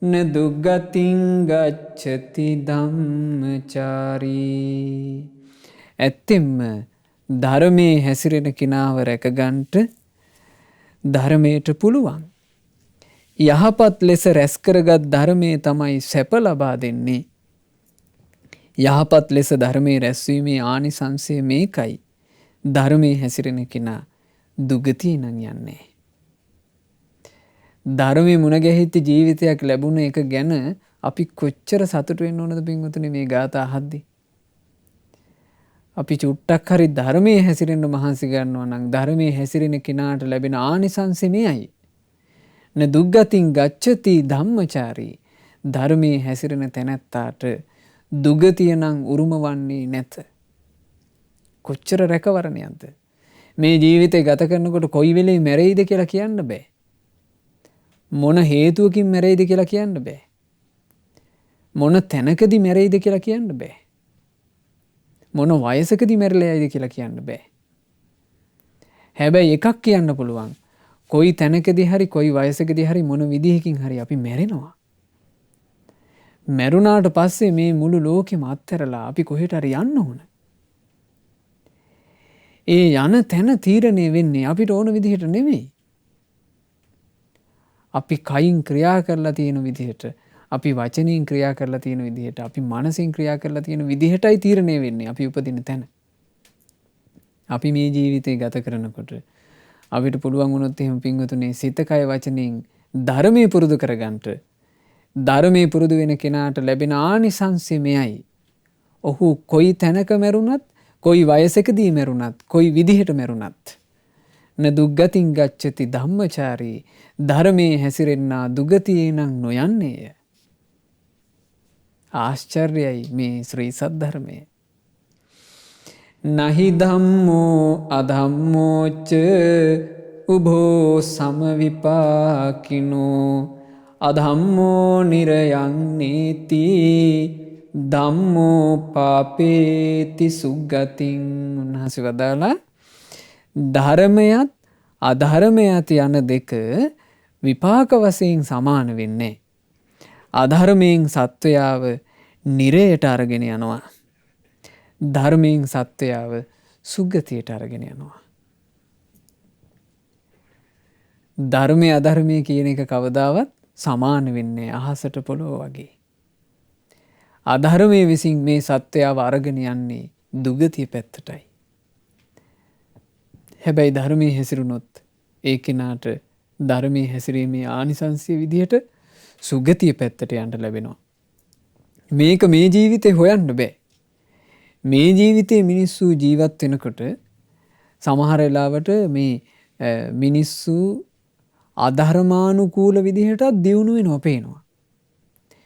න දුග්ගතින් ගච්ඡති ධම්මචාරී. ඇත්තෙන්ම ධර්මයේ හැසිරෙන කෙනාව රැකගන්නට ධර්මයට පුළුවන්. යහපත් ලෙස රැස් කරගත් ධර්මයේ තමයි සැප ලබා දෙන්නේ. යහපත් ලෙස ධර්මයේ රැස්වීමේ ආනිසංසය මේකයි. ධර්මයේ හැසිරෙන කෙනා දුගතිය නම් යන්නේ. ධර්මයේ මුණ ගැහිච්ච ජීවිතයක් ලැබුණ එක ගැන අපි කොච්චර සතුටු වෙන්න ඕනද පින්වතුනි මේ ගාථා අහද්දී. අපි චුට්ටක් හරි ධර්මයේ හැසිරෙන්න මහන්සි ගන්නවා නම් ධර්මයේ හැසිරෙන කෙනාට ලැබෙන ආනිසංසය මෙයයි. න දුග්ගතින් ගච්ඡති ධම්මචාරී. ධර්මයේ හැසිරෙන තැනැත්තාට දුගතිය නම් උරුම වන්නේ නැත. කොච්චර රැකවරණයක්ද? මේ ජීවිතේ ගත කරනකොට කොයි වෙලේ මැරෙයිද කියලා කියන්න බෑ. මොන හේතුවකින් මැරෙයිද කියලා කියන්න බෑ. මොන තැනකදී මැරෙයිද කියලා කියන්න බෑ. මොන වයසකදී මැරෙලා යයිද කියලා කියන්න බෑ. හැබැයි එකක් කියන්න පුළුවන්. කොයි තැනකදී හරි කොයි වයසකදී හරි මොන විදිහකින් හරි අපි මැරෙනවා. මැරුණාට පස්සේ මේ මුළු ලෝකෙම අත්හැරලා අපි කොහෙට හරි යන්න ඕන. ඒ යන තැන තීරණය වෙන්නේ අපිට ඕන විදිහට නෙමෙයි. අපි කයින් ක්‍රියා කරලා තියෙන විදිහට, අපි වචනින් ක්‍රියා කරලා තියෙන විදිහට, අපි මනසින් ක්‍රියා කරලා තියෙන විදිහටයි තීරණය වෙන්නේ අපි උපදින තැන. අපි මේ ජීවිතේ ගත කරනකොට අපිට පුළුවන් වුණොත් එහෙම පින්වතුනි සිත කය වචනෙන් ධර්මයේ පුරුදු කරගන්නට, ධර්මයේ පුරුදු වෙන කෙනාට ලැබෙන ආනිසංසය මෙයයි. ඔහු කොයි තැනක මැරුණත්, කොයි වයසකදී මැරුණත්, කොයි විදිහට මැරුණත් න දුග්ගතින් ගච්ඡති ධම්මචාරී. ධර්මයේ හැසිරෙන්නා දුගතියේ නම් නොයන්නේය. ආශ්චර්යයි මේ ශ්‍රී සද්ධර්මය. නහි ධම්මෝ අධම්මෝච උභෝ සමවිපාකිනෝ අධම්මෝ නිරයං නීති ධම්මෝ පාපේති සුග්ගතින්. උන්වහන්සේ වදාලා ධර්මයත් අධර්මයත් යන දෙක විපාක වශයෙන් සමාන වෙන්නේ. අධර්මයෙන් සත්වයාව නිරයට අරගෙන යනවා. ධර්මයෙන් සත්වයාව සුගතියට අරගෙන යනවා. ධර්මය අධර්මය කියන එක කවදාවත් සමාන වෙන්නේ අහසට පොළොව වගේ. අධර්මයේ විසින් මේ සත්වයාව අරගෙන යන්නේ දුගතිය පැත්තටයි. හැබැයි ධර්මයේ හැසිරුණොත් ඒ කෙනාට ධර්මයේ හැසිරීමේ ආනිසංසය විදිහට සුගතිය පැත්තට යන්න ලැබෙනවා. මේක මේ ජීවිතේ හොයන්න බෑ. මේ ජීවිතේ මිනිස්සු ජීවත් වෙනකොට සමහර වෙලාවට මේ මිනිස්සු අධර්මානුකූල විදිහට දියුණු වෙනවා පේනවා.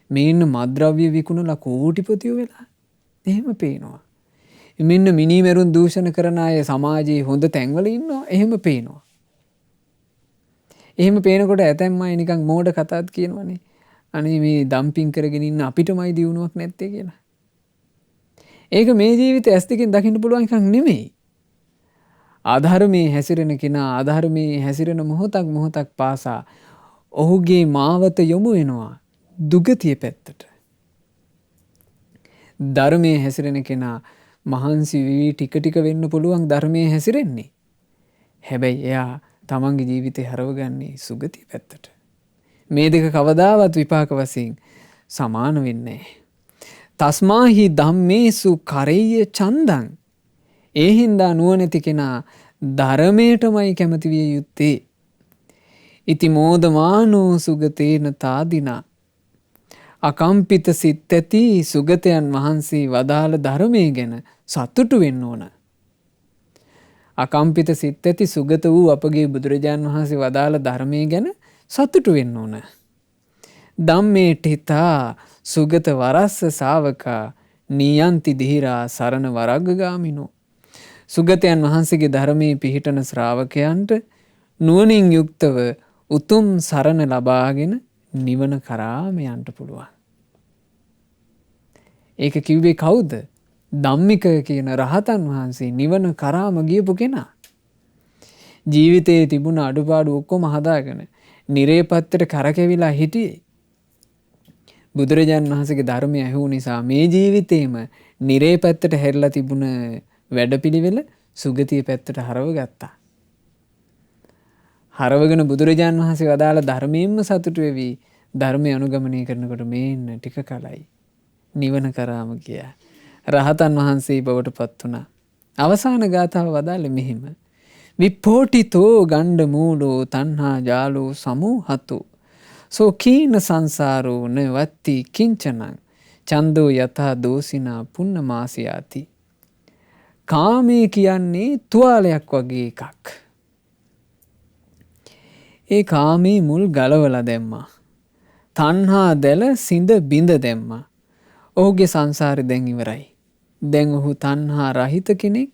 මේන්න මද්ද්‍රව්‍ය විකුණලා කෝටිපතියෝ වෙලා එහෙම පේනවා. මෙන්න මිනිමෙරුන් දූෂණ කරන අය සමාජයේ හොඳ තැන්වල ඉන්නවා එහෙම පේනවා. එහෙම පේනකොට ඇතැම් අය නිකන් මෝඩ කතාත් කියනවනේ. අනේ මේ ඩම්පින් කරගෙන ඉන්න අපිටමයි දියුණුවක් නැත්තේ කියලා. ඒක මේ ජීවිතේ ඇස් දෙකෙන් දකින්න පුළුවන් එකක් නෙමෙයි. අධර්මයේ හැසිරෙන කෙනා අධර්මයේ හැසිරෙන මොහොතක් පාසා ඔහුගේ මාවත යොමු වෙනවා දුගතිය පැත්තට. ධර්මයේ හැසිරෙන කෙනා මහන්සි වී ටික ටික වෙන්න පුළුවන් ධර්මයේ හැසිරෙන්නේ. හැබැයි එයා තමන්ගේ ජීවිතේ හරවගන්නේ සුගතිය පැත්තට. මේ දෙක කවදාවත් විපාක වශයෙන් සමාන වෙන්නේ නැහැ. තස්මාහි ධම්මේසු කරෙය්‍ය චන්දං. ඒ හින්දා නුවණැති කෙනා ධර්මයටමයි කැමති විය යුත්තේ. ඉති මෝදමානෝ සුගතේන තාදිනා. අකම්පිත සිත් ඇති සුගතයන් වහන්සේ වදාළ ධර්මයේ ගැන සතුටු වෙන්න ඕන. අකම්පිත සිත් ඇති සුගත වූ අපගේ බුදුරජාන් වහන්සේ වදාළ ධර්මයේ ගැන සතුටු වෙන්න ඕන. ධම්මේටිතා සුගත වරස්ස ශාවකා නියන්ති ධීරා සරණ වරග්ගගාමිනෝ. සුගතයන් වහන්සේගේ ධර්මයේ පිහිටන ශ්‍රාවකයන්ට නුවණින් යුක්තව උතුම් සරණ ලබාගෙන නිවන කරාම යන්න පුළුවන්. ඒක කිව්වේ කවුද? ධම්මික කියන රහතන් වහන්සේ නිවන කරාම ගියපු කෙනා. ජීවිතයේ තිබුණ අඩුපාඩු ඔක්කොම හදාගෙන නිරේ පැත්තට කරකැවිලා හිටියේ. බුදුරජාණන් වහන්සේගේ ධර්මය ඇහුව නිසා මේ ජීවිතේම නිරේ පැත්තට හැරිලා තිබුණ වැඩපිළිවෙල සුගතිය පැත්තට හරව ගත්තා. හරවගෙන බුදුරජාණන් වහන්සේ වදාළ ධර්මයෙන්ම සතුටු වෙවි ධර්මය අනුගමනය කරනකොට මේන්න ටික කලයි නිවන කරාම ගියා. රහතන් වහන්සේ බවට පත් වුණා. අවසාන ගාථාව වදාළේ මෙහිම. විපෝටිතෝ ගණ්ඩ මූලෝ තණ්හා ජාලෝ සමෝහතෝ සෝ කීන සංසාරෝ න වත්ති කිංචනං චන්දෝ යථා දෝසිනා පුන්නමාසියාති. කාමයේ කියන්නේ තුවාලයක් වගේ එකක්. ඒ කාමී මුල් ගලවලා දැම්මා. තණ්හා දැල සිඳ බිඳ දැම්මා. ඔහුගේ සංසාරය දැන් ඉවරයි. දැන් ඔහු තණ්හා රහිත කෙනෙක්.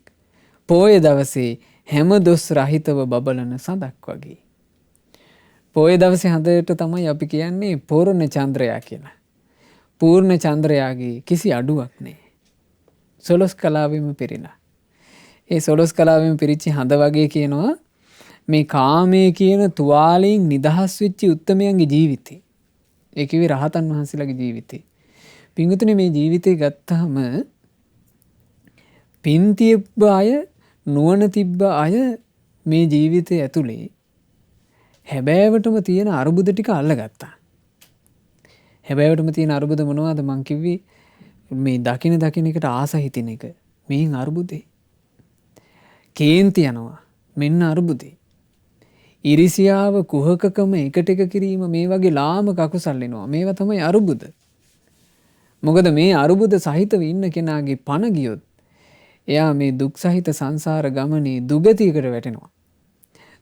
පෝය දවසේ හැම දොස් රහිතව බබලන සඳක් වගේ. පෝය දවසේ හදයට තමයි අපි කියන්නේ පූර්ණ චන්ද්‍රයා කියලා. පූර්ණ චන්ද්‍රයාගේ කිසි අඩුවක් නෑ. සොළොස් කලාවෙම පිරිලා. ඒ සොළොස් කලාවෙම පිරිච්චි හඳ වගේ කියනවා මේ කාමයේ කියන තුවාලයෙන් නිදහස් වෙච්චි උත්තමයන්ගේ ජීවිතේ. ඒ කිව්වේ රහතන් වහන්සේලාගේ ජීවිතේ. පින්වතුනි මේ ජීවිතේ ගත්තාම පින් තිබ්බ අය නුවණ තිබ්බ අය මේ ජීවිතේ ඇතුලේ හැබෑවටම තියෙන අරුබුද ටික අල්ලගත්තා. හැබෑවටම තියෙන අරුබුද මොනවද මං කිව්වේ මේ දකින එකට ආස හිතින එක. මේන් අරුබුදේ. කේන්ති යනවා. මෙන්න අරුබුදේ. ඉරිසියාව කුහකකම එකට එක කිරීම මේ වගේ ලාමක අකුසල් වෙනවා. මේවා තමයි අරුබුද. මොකද මේ අරුබුද සහිතව ඉන්න කෙනාගේ පණ ගියොත් එයා මේ දුක් සහිත සංසාර ගමනේ දුගතියකට වැටෙනවා.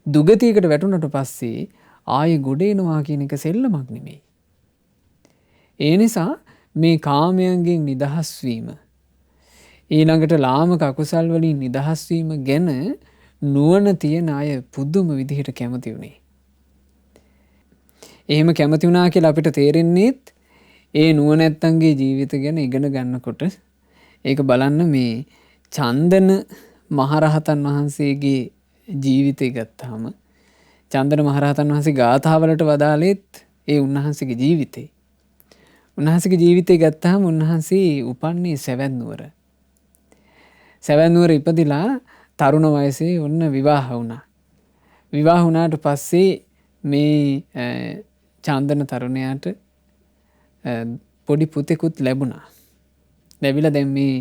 දුගතියකට වැටුණට පස්සේ ආයෙ ගොඩ එනවා කියන එක සෙල්ලමක් නෙමෙයි. ඒ නිසා මේ කාමයන්ගෙන් නිදහස් වීම ඊළඟට ලාමක අකුසල් වලින් නිදහස් වීම ගැන නුවණ තියෙන අය පුදුම විදිහට කැමති වුණේ. එහෙම කැමති වුණා කියලා අපිට තේරෙන්නේත් ඒ නුවණැත්තන්ගේ ජීවිත ගැන ඉගෙන ගන්නකොට ඒක බලන්න මේ චන්දන මහරහතන් වහන්සේගේ ජීවිතය ගත්තාම චන්දන මහරහතන් වහන්සේ ගාථාවලට වදාළෙත් ඒ උන්වහන්සේගේ ජීවිතේ. උන්වහන්සේගේ ජීවිතය ගත්තාම උන්වහන්සේ උපන්නේ සැවැත් නුවර. සැවැත් නුවර ඉපදිලා තරුණ වයසේ ඔන්න විවාහ වුණා. විවාහ වුණාට පස්සේ මේ චන්දන තරුණයාට පොඩි පුතෙකුත් ලැබුණා. ලැබිලා දැන් මේ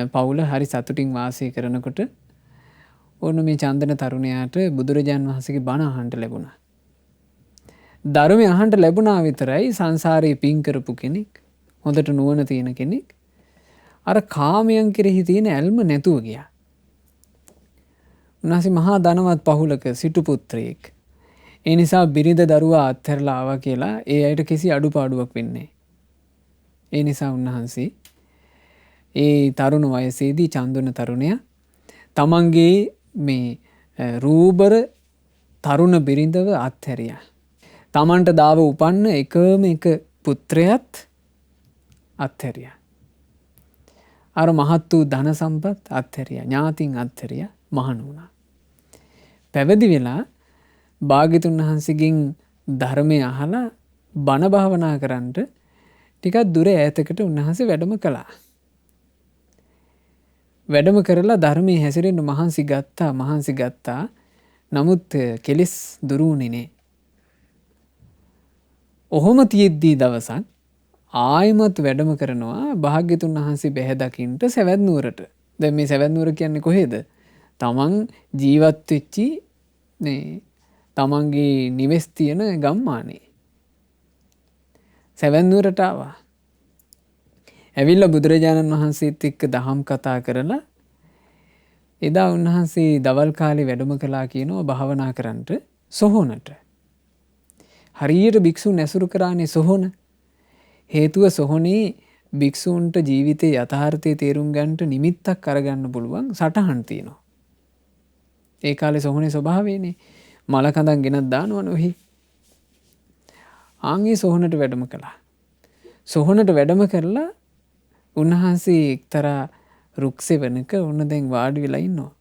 පවුල හරි සතුටින් වාසය කරනකොට ඔන්න මේ චන්දන තරුණයාට බුදුරජාන් වහන්සේගේ බණ අහන්න ලැබුණා. ධර්මය අහන්න ලැබුණා විතරයි සංසාරේ පින් කරපු කෙනෙක්, හොඳට නුවණ තියෙන කෙනෙක් අර කාමයන් කෙරෙහි තියෙන ඇල්ම නැතුව ගියා. උන්වහන්සේ මහා ධනවත් පවුලක සිටු පුත්‍රයෙක්. ඒ නිසා බිරිඳ දරුවා අත්හැරලා ආවා කියලා ඒ අයට කිසි අඩුපාඩුවක් වෙන්නේ නැහැ. ඒ නිසා උන්වහන්සේ ඒ තරුණ වයසේදී චන්දන තරුණයා තමන්ගේ මේ රූබර තරුණ බිරිඳව අත්හැරියා. තමන්ට දාව උපන්න එකම එක පුත්‍රයත් අත්හැරියා. අර මහත් වූ ධන සම්පත් අත්හැරියා. ඥාතින් අත්හැරියා. මහණ වුණා. පැවිදි වෙලා භාග්‍යතුන් වහන්සේගෙන් ධර්මය අහලා බණ භාවනා කරන්නට ටිකක් දුර ඈතකට උන්වහන්සේ වැඩම කළා. වැඩම කරලා ධර්මයේ හැසිරෙන්න මහන්සි ගත්තා. නමුත් කෙලෙස් දුරු වුණේ නෑ. ඔහොම තියෙද්දී දවසක් ආයමත් වැඩම කරනවා භාග්‍යතුන් වහන්සේ බැහැ දකින්නට සැවැත් නුවරට. දැන් මේ සැවැත් නුවර කියන්නේ කොහෙද? තමන් ජීවත් වෙච්චි මේ තමන්ගේ නිවෙස් තියෙන ගම්මානේ. සැවැත් නුවරට ආවා. ඇවිල්ලා බුදුරජාණන් වහන්සේත් එක්ක දහම් කතා කරලා එදා උන්වහන්සේ දවල් කාලේ වැඩම කළා කියනවා භාවනා කරන්නට සොහොනට. හරියට භික්ෂුන් ඇසුරු කරානේ සොහොන. හේතුව සොහොනේ භික්ෂූන්ට ජීවිතේ යථාර්ථය තේරුම් ගන්නට නිමිත්තක් අරගන්න පුළුවන් සටහන් තියෙනවා. ඒ කාලේ සොහොනේ ස්වභාවයනේ මල කඳන් ගෙනත් දානවනේ ඔහි. ආන්ගේ සොහොනට වැඩම කළා. සොහොනට වැඩම කරලා උන්වහන්සේ එක්තරා රුක්සෙවණක උන්න දැන් වාඩි වෙලා ඉන්නවා.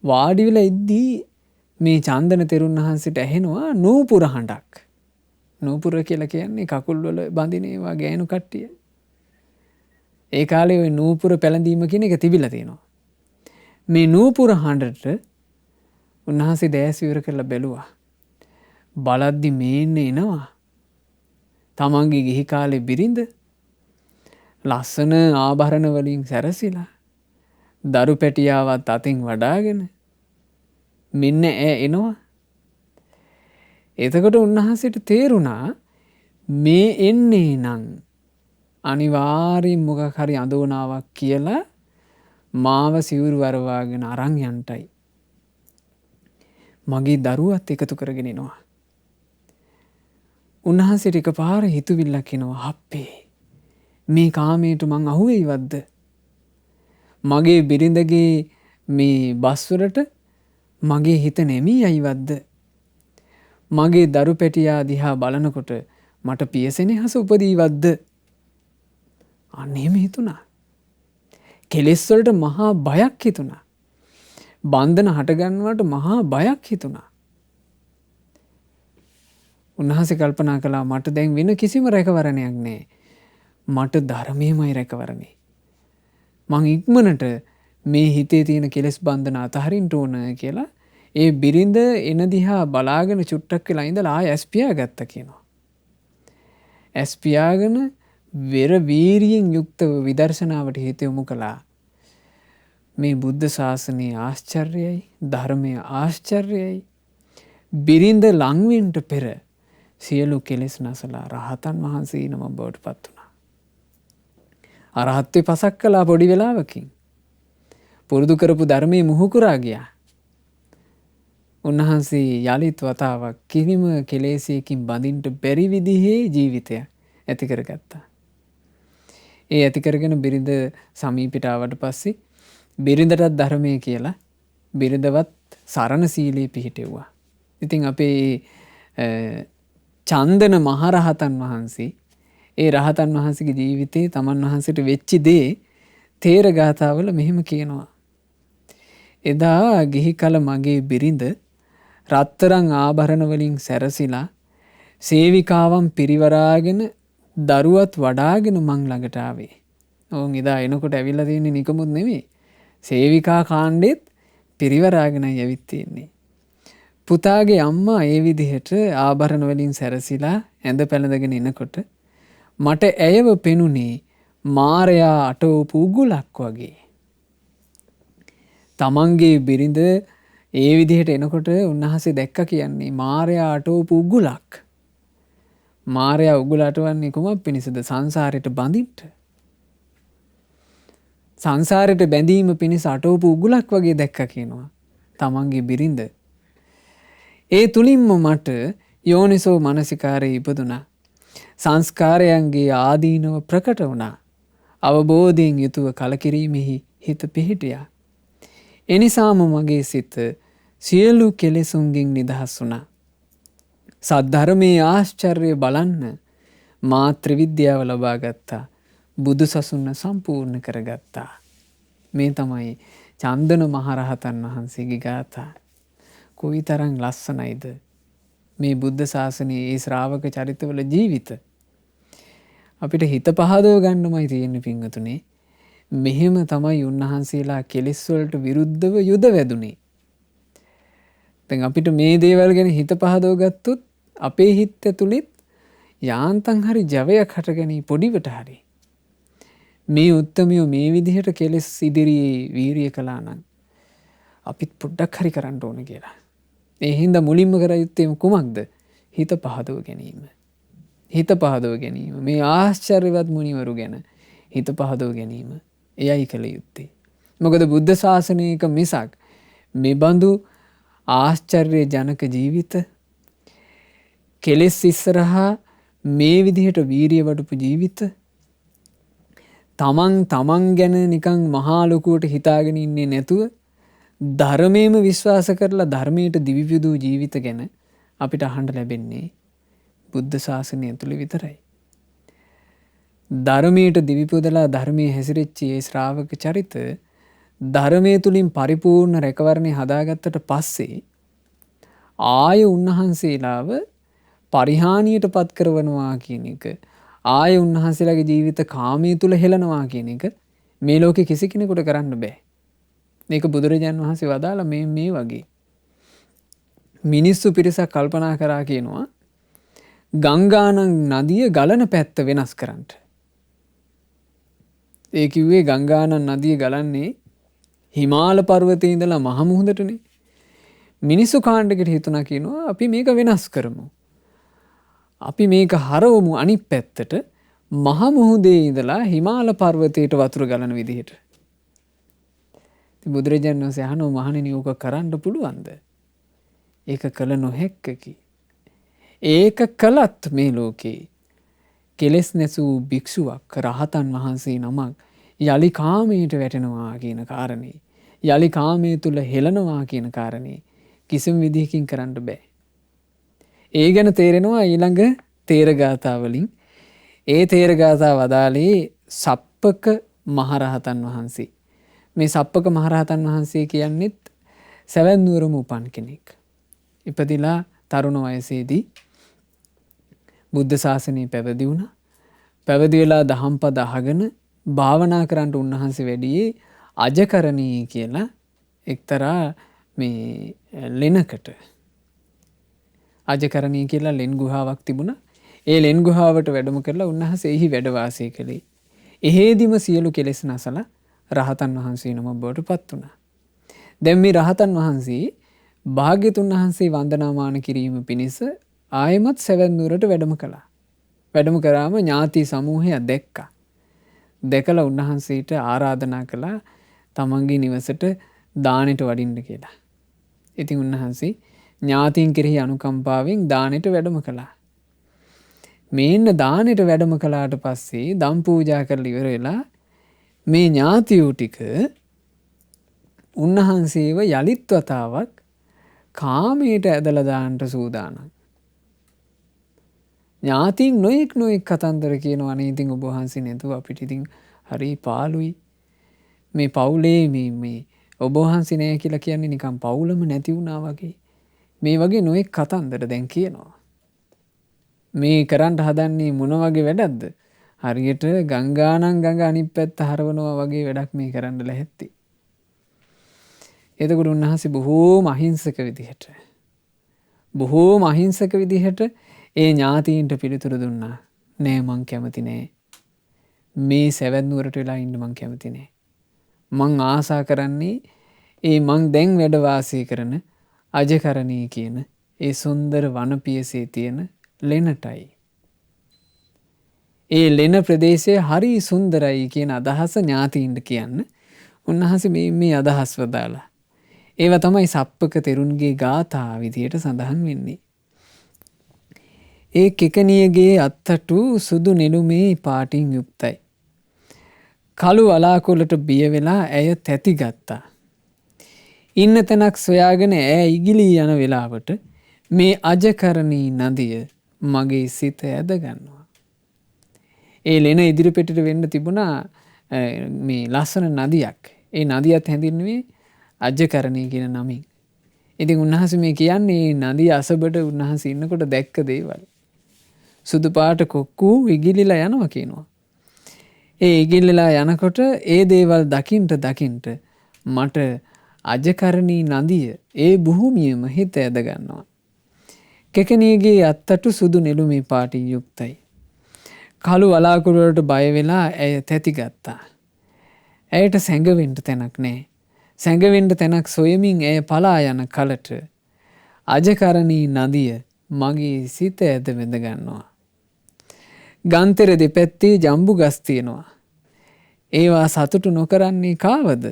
වාඩි වෙලා ඉද්දී මේ චන්දන තෙරුන් වහන්සේට ඇහෙනවා නූපුර හඬක්. නූපුර කියලා කියන්නේ කකුල් වල බඳින ඒවා ගෑනු කට්ටිය. ඒ කාලේ ওই නූපුර පැලඳීම කියන එක තිබිලා තියෙනවා. මේ නූපුර හඬට උන්වහන්සේ දැස් ඉවර කරලා බැලුවා. බලද්දි මේන්න එනවා. තමන්ගේ ගිහි කාලේ බිරිඳ ලස්සන ආභරණ වලින් සැරසිලා දරු පැටියාවත් අතින් වඩාගෙන මෙන්න එනවා. එතකොට උන්වහන්සේට තේරුණා මේ එන්නේ නම් අනිවාර්යෙන් මොකක් හරි අඳෝනාවක් කියලා මාව සිවුරු වරවාගෙන අරන් යන්ටයි. මගේ දරුවත් එකතු කරගෙන එනවා. උන්වහන්සේට එකපාර හිතුවිල්ලක් එනවා. අපේ මේ කාමයට මං අහුවෙයිවත්ද? මගේ බිරිඳගේ මේ බස්වලට මගේ හිත නැමී යයිවත්ද? මගේ දරු පැටියා දිහා බලනකොට මට පියසෙනෙහස උපදීවත්ද? අන්න එහෙම හිතුණා. කෙලෙස් වලට මහා බයක් හිතුණා. බන්ධන හටගන්නවට මහා බයක් හිතුණා. උන්වහන්සේ කල්පනා කළා මට දැන් වෙන කිසිම රැකවරණයක් නැහැ. මට ධර්මයමයි රැකවරණේ. මං ඉක්මනට මේ හිතේ තියෙන කෙලෙස් බන්ධන අතහරින්න ඕන කියලා ඒ බිරිඳ එන දිහා බලාගෙන චුට්ටක් වෙලා ඉඳලා ආය ඇස් පියාගත්තා කියනවා. ඇස් පියාගෙන වෙර වීරියෙන් යුක්තව විදර්ශනාවට හිත යොමු කළා. මේ බුද්ධ ශාසනය ආශ්චර්යයි, ධර්මය ආශ්චර්යයි. බිරිඳ ලංවෙන්ට පෙර සියලු කෙලෙස් නැසලා රහතන් වහන්සේ නම බවට පත් වුණා. අරහත්ත්වේ පසක් කළා පොඩි වෙලාවකින්. පුරුදු කරපු ධර්මයේ මුහුකුරා ගියා. උන්වහන්සේ යලිත් වතාවක් කිසිම කෙලෙසයකින් බඳින්න බැරි විදිහේ ජීවිතයක් ඇති කරගත්තා. ඒ ඇති කරගෙන බිරිඳ සමීපයට ආවට පස්සේ බිරිඳටත් ධර්මයේ කියලා බිරිඳවත් සරණ සීලයේ පිහිටෙව්වා. ඉතින් අපේ චන්දන මහරහතන් වහන්සේ ඒ රහතන් වහන්සේගේ ජීවිතේ තමන් වහන්සේට වෙච්ච දේ තේර ගාථාවල මෙහෙම කියනවා. එදා ගිහි කල මගේ බිරිඳ රත්තරන් ආභරණ වලින් සැරසිලා සේවිකාවන් පිරිවරාගෙන දරුවත් වඩාගෙන මං ළඟට ආවේ. ඕන් එදා එනකොට ඇවිල්ලා තියෙන්නේ නිකමුත් නෙමෙයි. සේවිකා කාණ්ඩෙත් පිරිවරාගෙනයි ඇවිත් තියෙන්නේ. පුතාගේ අම්මා ඒ විදිහට ආභරණ වලින් සැරසිලා ඇඳ පැළඳගෙන එනකොට මට ඇයව පෙනුනේ මාරයා අටවපු උගුලක් වගේ. තමන්ගේ බිරිඳ ඒ විදිහට එනකොට උන්වහන්සේ දැක්ක කියන්නේ මාරයා අටවපු උගුලක්. මාරයා උගුල අටවන්නේ කුමක් පිණිසද? සංසාරයට බඳින්න. සංසාරයට බැඳීම පිණිස අටවපු උගුලක් වගේ දැක්ක කියනවා තමන්ගේ බිරිඳ. ඒ තුලින්ම මට යෝනිසෝ මනසිකාරයේ ඉපදුනා. සංස්කාරයන්ගේ ආදීනව ප්‍රකට වුණා. අවබෝධයෙන් යුතුව කලකිරීමෙහි හිත පිහිටියා. එනිසාම මගේ සිත සියලු කෙලෙසුන්ගෙන් නිදහස් වුණා. සද්ධර්මයේ ආශ්චර්ය බලන්න මා ත්‍රිවිද්‍යාව ලබා ගත්තා. බුදු සසුන සම්පූර්ණ කරගත්තා. මේ තමයි චන්දන මහරහතන් වහන්සේගේ ගාථා. කොයිතරම් ලස්සනයිද මේ බුද්ධ ශාසනයේ ඒ ශ්‍රාවක චරිතවල ජීවිත. අපිට හිත පහදව ගන්නමයි තියෙන්නේ පින්වතුනි. මෙහෙම තමයි උන්වහන්සේලා කෙලෙස් වලට විරුද්ධව යුද වැදුනේ. දැන් අපිට මේ දේවල් ගැන හිත පහදව ගත්තොත් අපේ හිත ඇතුළෙත් යාන්තම් හරි ජවයක් හටගනී පොඩිවට හරි. මේ උත්තමියෝ මේ විදිහට කෙලෙස් ඉදිරියේ වීරිය කළා නම් අපිත් පොඩ්ඩක් හරි කරන්න ඕන කියලා. ඒ හින්දා මුලින්ම කර යුත්තේ කුමක්ද? හිත පහදව ගැනීම. හිත පහදව ගැනීම. මේ ආශ්චර්යවත් මුනිවරු ගැන හිත පහදව ගැනීම. එයයි කළ යුත්තේ. මොකද බුද්ධ ශාසනයක මිසක් මේ බඳු ආශ්චර්ය ජනක ජීවිත කෙලෙස් ඉස්සරහා මේ විදිහට වීරිය වඩපු ජීවිත තමන් ගැන නිකන් මහා ලොකුවට හිතාගෙන ඉන්නේ නැතුව ධර්මයේම විශ්වාස කරලා ධර්මයට දිවිපිදූ ජීවිත ගැන අපිට අහන්න ලැබෙන්නේ බුද්ධ ශාසනය තුළ විතරයි. ධර්මයට දිවිපොදලා ධර්මයේ හැසිරෙච්ච ඒ ශ්‍රාවක චරිත ධර්මයේ තුලින් පරිපූර්ණ රැකවරණේ හදාගත්තට පස්සේ ආය උන්වහන්සේලාව පරිහානියට පත් කරවනවා කියන එක, ආය උන්වහන්සේලාගේ ජීවිත කාමයේ තුල හෙලනවා කියන එක මේ ලෝකේ කිසි කෙනෙකුට කරන්න බෑ. මේක බුදුරජාන් වහන්සේ වදාලා මේ වගේ මිනිස්සු පිරිසක් කල්පනා කරා කියනවා ගංගානම් නදිය ගලන පැත්ත වෙනස් කරන්න. ඒ කිව්වේ ගංගානම් නදිය ගලන්නේ හිමාල පර්වතයේ ඉඳලා මහ මුහුදටනේ. මිනිස්සු කාණ්ඩයකට හිතුණා කියනවා අපි මේක වෙනස් කරමු. අපි මේක හරවමු අනිත් පැත්තට මහ මුහුදේ ඉඳලා හිමාල පර්වතයට වතුර ගලන විදිහට. බුදුරජාණන් වහන්සේ අහනවා මහණෙනි ඕක කරන්න පුළුවන්ද? ඒක කළ නොහැක්කකි. ඒක කළත් මේ ලෝකේ කෙලෙස් නැසූ භික්ෂුවක් රහතන් වහන්සේ නමක් යළි කාමයට වැටෙනවා කියන කාරණේ, යළි කාමයේ තුල හෙලනවා කියන කාරණේ කිසිම විදිහකින් කරන්න බෑ. ඒ ගැන තේරෙනවා ඊළඟ තේරගාථා වලින්. ඒ තේරගාථා වදාළේ සප්පක මහරහතන් වහන්සේ. මේ සප්පක මහරහතන් වහන්සේ කියන්නෙත් සැවැත් නුවරම උපන් කෙනෙක්. ඉපදිලා තරුණ වයසේදී බුද්ධ ශාසනය පැවිදි වුණා. පැවිදි වෙලා දහම් පද අහගෙන භාවනා කරන්න උන්වහන්සේ වැඩියේ අජකරණී කියලා එක්තරා මේ ලෙනකට. අජකරණී කියලා ලෙන් ගුහාවක් තිබුණා. ඒ ලෙන් ගුහාවට වැඩම කරලා උන්වහන්සේ එහි වැඩ වාසය කළේ. එහෙදිම සියලු කෙලෙස් නැසලා රහතන් වහන්සේ නම බවට පත් වුණා. දැන් මේ රහතන් වහන්සේ භාග්‍යතුන් වහන්සේ වන්දනාමාන කිරීම පිණිස ආයමත් සැවැත් නුවරට වැඩම කළා. වැඩම කරාම ඥාති සමූහයක් දැක්කා. දැකලා උන්වහන්සේට ආරාධනා කළා තමන්ගේ නිවසට දානෙට වඩින්න කියලා. ඉතින් උන්වහන්සේ ඥාතීන් කෙරෙහි අනුකම්පාවෙන් දානෙට වැඩම කළා. මේන්න දානෙට වැඩම කළාට පස්සේ දම් පූජා කරලා ඉවර වෙලා මේ ඥාතියෝ ටික උන්වහන්සේව යලිත් වතාවක් කාමයට ඇදලා දාන්න සූදානම්. ඥාතීන් නොයෙක් කතන්දර කියනවා නේ. ඉතින් ඔබ වහන්සේ නැතුව අපිට ඉතින් හරි පාළුයි. මේ පවුලේ මේ ඔබ වහන්සේ නෑ කියලා කියන්නේ නිකන් පවුලම නැති වුණා වගේ. මේ වගේ නොයෙක් කතන්දර දැන් කියනවා. මේ කරන්න හදන්නේ මොන වගේ වැඩක්ද? හරියට ගංගානම් ගඟ අනිත් පැත්ත හරවනවා වගේ වැඩක් මේ කරන්න ලැහැත්ති. එතකොට උන්වහන්සේ බොහෝම අහිංසක විදිහට ඒ ඥාතීන්ට පිළිතුරු දුන්නා. නෑ මං කැමති නෑ. මේ සැවැත් නුවරට වෙලා ඉන්න මං කැමති නෑ. මං ආසා කරන්නේ ඒ මං දැන් වැඩ වාසය කරන අජකරණී කියන ඒ සුන්දර වනපියසේ තියෙන ලෙනටයි. ඒ ලෙන ප්‍රදේශය හරි සුන්දරයි කියන අදහස ඥාතීන්ට කියන්න උන්වහන්සේ මේ අදහස් වදාලා. ඒව තමයි සප්පක තෙරුන්ගේ ගාථා විදියට සඳහන් වෙන්නේ. ඒ කෙකනියගේ අත්තටු සුදු නෙළුමේ පාටින් යුක්තයි. කළු වලාකුළට බිය වෙලා ඇය තැති ගත්තා. ඉන්න තැනක් සොයාගෙන ඇය ඉගිලී යන වෙලාවට මේ අජකරණී නදිය මගේ සිත ඇද ගන්නවා. ඒ ලෙන ඉදිරිපිටට වෙන්න තිබුණා මේ ලස්සන නදියක්. ඒ නදියත් හැඳින්වුවේ අජකරණී කියන නමින්. ඉතින් උන්වහන්සේ මේ කියන්නේ නදිය අසබඩ උන්වහන්සේ ඉන්නකොට දැක්ක දේවල්. සුදු පාට කොක්කු ඉගිලිලා යනවා කියනවා. ඒ ඉගිලිලා යනකොට ඒ දේවල් දකින්ට මට අජකරණී නදිය ඒ භූමියම හිත ඇද ගන්නවා. කෙකණියගේ අත්තටු සුදු නෙළුමේ පාටින් යුක්තයි. කළු වලාකුළු වලට බය වෙලා ඇය තැති ගත්තා. ඇයට සැඟවෙන්න තැනක් නැහැ. සැඟවෙන්න තැනක් සොයමින් ඇය පලා යන කලට අජකරණී නදිය මගේ සිත ඇද වැද ගන්නවා. ගන්තර දෙපැත්තේ ජම්බු ගස් තියෙනවා. ඒවා සතුටු නොකරන්නේ කාවද?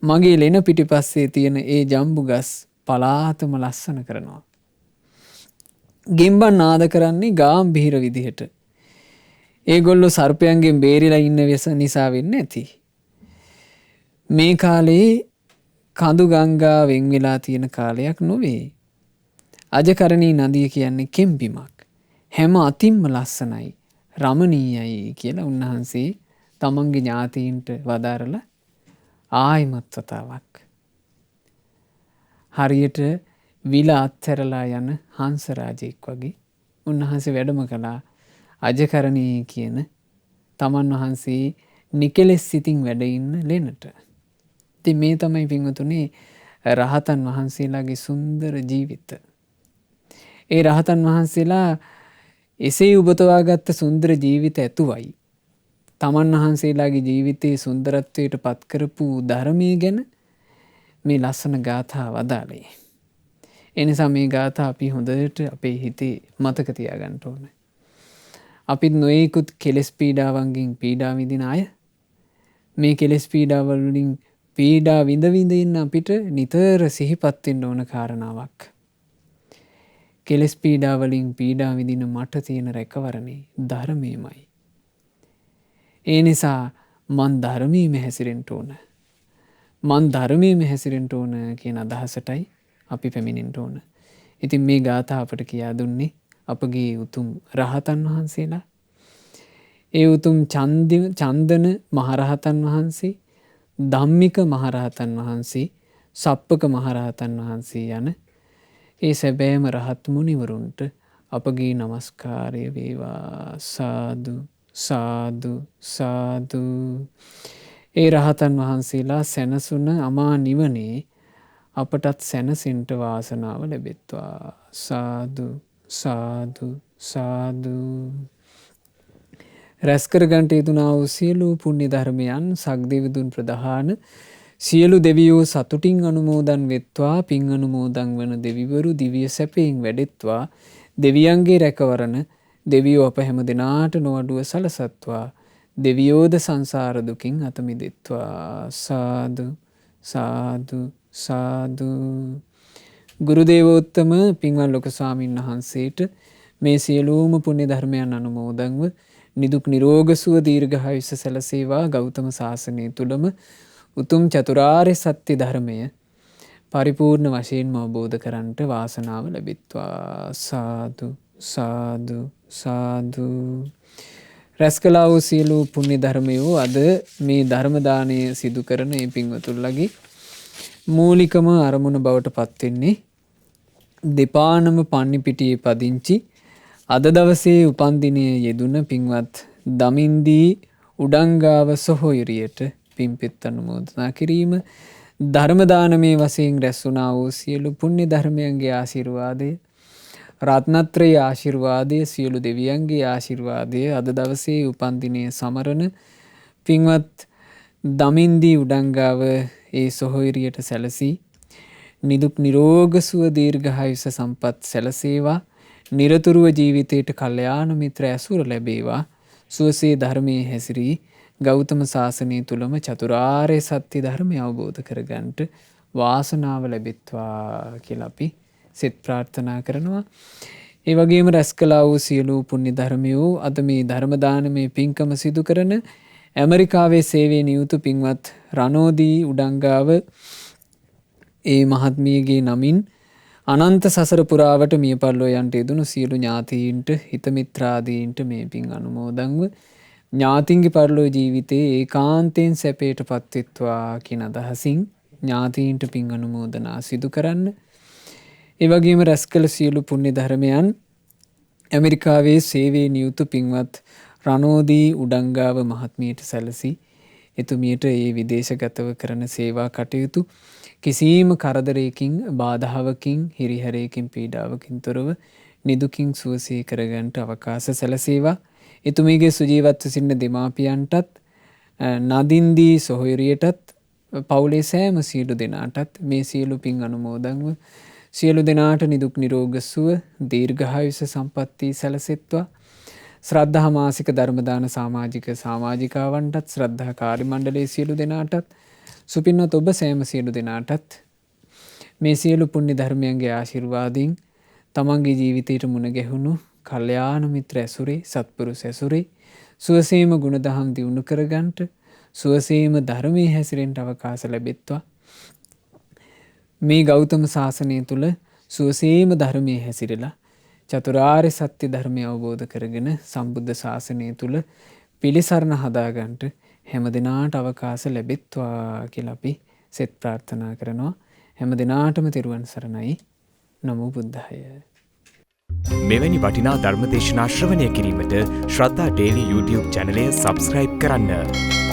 මගේ ලෙන පිටිපස්සේ තියෙන ඒ ජම්බු ගස් පලාතම ලස්සන කරනවා. ගෙම්බන් නාද කරන්නේ ගාම්භීර විදිහට. ඒගොල්ලෝ සර්පයන්ගෙන් බේරිලා ඉන්න නිසා වෙන්නේ නැති. මේ කාලේ කඳු ගංගා වෙන් වෙලා තියෙන කාලයක් නොවේ. අජකරණී නදිය කියන්නේ කෙම්බිමක්. හැම අතින්ම ලස්සනයි, රමණීයයි කියලා උන්වහන්සේ තමන්ගේ ඥාතීන්ට වදාරලා ආයිමත් වතාවක් හරියට විල අත්හැරලා යන හංස රාජෙක් වගේ උන්වහන්සේ වැඩම කළා අජකරණී කියන තමන් වහන්සේ නිකලෙස් සිතින් වැඩ ඉන්න ලෙනට. ඉතින් මේ තමයි පින්වතුනි රහතන් වහන්සේලාගේ සුන්දර ජීවිත. ඒ රහතන් වහන්සේලා එසේ උබතවාගත්ත සුන්දර ජීවිත ඇතුවයි තමන් වහන්සේලාගේ ජීවිතයේ සුන්දරත්වයට පත් කරපු ධර්මය ගැන මේ ලස්සන ගාථා වදාළේ. ඒ නිසා මේ ගාථා අපි හොඳට අපේ හිතේ මතක තියාගන්න ඕනේ. අපිත් නොයෙකුත් කෙලෙස් පීඩාවන්ගෙන් පීඩා විඳින අය. මේ කෙලෙස් පීඩාවල් වලින් පීඩා විඳ ඉන්න අපිට නිතර සිහිපත් වෙන්න ඕන කාරණාවක්. කෙලෙස් පීඩා වලින් පීඩා විඳින මට තියෙන රැකවරණේ ධර්මයමයි. ඒ නිසා මන් ධර්මයේම හැසිරෙන්න ඕන. මන් ධර්මයේම හැසිරෙන්න ඕන කියන අදහසටයි අපි පැමිණෙන්න ඕන. ඉතින් මේ ගාථා අපට කියා දුන්නේ අපගේ උතුම් රහතන් වහන්සේලා. ඒ උතුම් චන්දන මහරහතන් වහන්සේ, ධම්මික මහරහතන් වහන්සේ, සප්පක මහරහතන් වහන්සේ යන ඒ සැබෑම රහත් මුනිවරුන්ට අපගේ නමස්කාරය වේවා. සාදු සාදු සාදු. ඒ රහතන් වහන්සේලා සැනසුන අමා නිවනේ අපටත් සැනසෙන්ට වාසනාව ලැබෙත්වා. සාදු සාදු සාදු. රැස්කර ගන්ට යෙදුනා වූ සියලු පුණ්‍ය ධර්මයන් සක්දෙවිඳුන් ප්‍රධාන සියලු දෙවියෝ සතුටින් අනුමෝදන් වෙත්වා. පින් අනුමෝදන් වන දෙවිවරු දිව්‍ය සැපයෙන් වැඩෙත්වා. දෙවියන්ගේ රැකවරණ දෙවියෝ අප හැම දෙනාට නොඅඩුව සලසත්වා. දෙවියෝද සංසාර දුකින් අත මිදෙත්වා. සාදු සාදු සාදු. ගුරු දේවෝත්තම පින්වත් ලොකු ස්වාමීන් වහන්සේට මේ සියලුම පුණ්‍ය ධර්මයන් අනුමෝදන්ව නිදුක් නිරෝග සුව දීර්ඝායුෂ සැලසේවා. ගෞතම සාසනය තුලම උතුම් චතුරාර්ය සත්‍ය ධර්මය පරිපූර්ණ වශයෙන්ම අවබෝධ කරන්ට වාසනාව ලැබෙත්වා. සාදු සාදු සාදු. රැස් කළා වූ සියලු පුණ්‍ය ධර්මයෝ අද මේ ධර්ම දාණය සිදු කරන මේ පින්වතුන්ලගේ මූලිකම අරමුණ බවට පත් වෙන්නේ දෙපානම පන්නිපිටියේ පදිංචි අද දවසේ උපන්දිනයේ යෙදුන පින්වත් දමින්දී උඩංගාව සොහොයුරියට පින්පෙත් අනුමෝදනා කිරීම, ධර්ම දානමේ වශයෙන් රැස් වුණා වූ සියලු පුණ්‍ය ධර්මයන්ගේ ආශිර්වාදය, රත්නත්‍රයේ ආශිර්වාදය, සියලු දෙවියන්ගේ ආශිර්වාදය අද දවසේ උපන්දිනයේ සමරන පින්වත් දමින්දී උඩංගාව ඒ සොහොයුරියට සැලසී නිදුක් නිරෝග සුව දීර්ඝායුෂ සම්පත් සැලසේවා. නිරතුරුව ජීවිතයට කල්යාණ මිත්‍ර ඇසුර ලැබේවා. සුවසේ ධර්මයේ හැසිරී ගෞතම සාසනය තුලම චතුරාර්ය සත්‍ය ධර්මය අවබෝධ කරගන්නට වාසනාව ලැබෙත්වා කියලා අපි සෙත් ප්‍රාර්ථනා කරනවා. ඒ වගේම රැස් කළා වූ සියලු පුණ්‍ය ධර්මයෝ අද මේ ධර්ම දානමේ පින්කම සිදු කරන ඇමරිකාවේ සේවයේ නියුතු පින්වත් රණෝදී උඩංගාව ඒ මහත්මියගේ නමින් අනන්ත සසර පුරාවට මිය පරලෝ යන්ට යෙදුණු සියලු ඥාතීන්ට හිත මිත්‍රාදීන්ට මේ පින් අනුමෝදන්ව ඥාතින්ගේ පරලෝ ජීවිතයේ ඒකාන්තයෙන් සැපයට පත්වෙත්වා කියන අදහසින් ඥාතීන්ට පින් අනුමෝදනා සිදු කරන්න. ඒ වගේම රැස් කළ සියලු පුණ්‍ය ධර්මයන් ඇමරිකාවේ සේවයේ නියුතු පින්වත් රණෝදී උඩංගාව මහත්මියට සැලසී එතුමියට ඒ විදේශගතව කරන සේවා කටයුතු කිසිම කරදරයකින් බාධාවකින් හිරිහැරයකින් පීඩාවකින් තොරව නිදුකින් සුවසේ කරගන්නට අවකාශ සැලසේවා. එතුමියගේ සුජීවත්ව සිටින දෙමාපියන්ටත් නදින්දී සොහොයුරියටත් පවුලේ සෑම සියලු දෙනාටත් මේ සියලු පින් අනුමෝදන්ව සියලු දෙනාට නිදුක් නිරෝග සුව දීර්ඝායුෂ සම්පatti සැලසෙත්වා. ශ්‍රද්ධා මාසික ධර්ම දාන සමාජිකාවන්ටත් ශ්‍රද්ධා කාර්ය මණ්ඩලයේ සියලු දෙනාටත් සුපින්වත් ඔබ සෑම සියලු දෙනාටත් මේ සියලු පුණ්‍ය ධර්මයන්ගේ ආශිර්වාදයෙන් තමන්ගේ ජීවිතයට මුණ ගැහුණු කල්යාණ මිත්‍ර ඇසුරේ සත්පුරුෂ ඇසුරේ සුවසේම ගුණදහම් දියුණු කරගන්නට සුවසේම ධර්මයේ හැසිරෙන්න අවකාශ ලැබෙත්වා. මේ ගෞතම සාසනය තුල සුවසේම ධර්මයේ හැසිරෙලා චතුරාර්ය සත්‍ය ධර්මය අවබෝධ කරගෙන සම්බුද්ධ ශාසනය තුල පිළිසරණ හදාගන්නට හැම දිනාට අවකාශ ලැබෙත්වා කියලා අපි සෙත් ප්‍රාර්ථනා කරනවා. හැම දිනාටම තෙරුවන් සරණයි. නමෝ බුද්ධාය. මෙවැනි වටිනා ධර්ම දේශනා ශ්‍රවණය කිරීමට ශ්‍රද්ධා ඩේලි YouTube චැනලය සබ්ස්ක්‍රයිබ් කරන්න.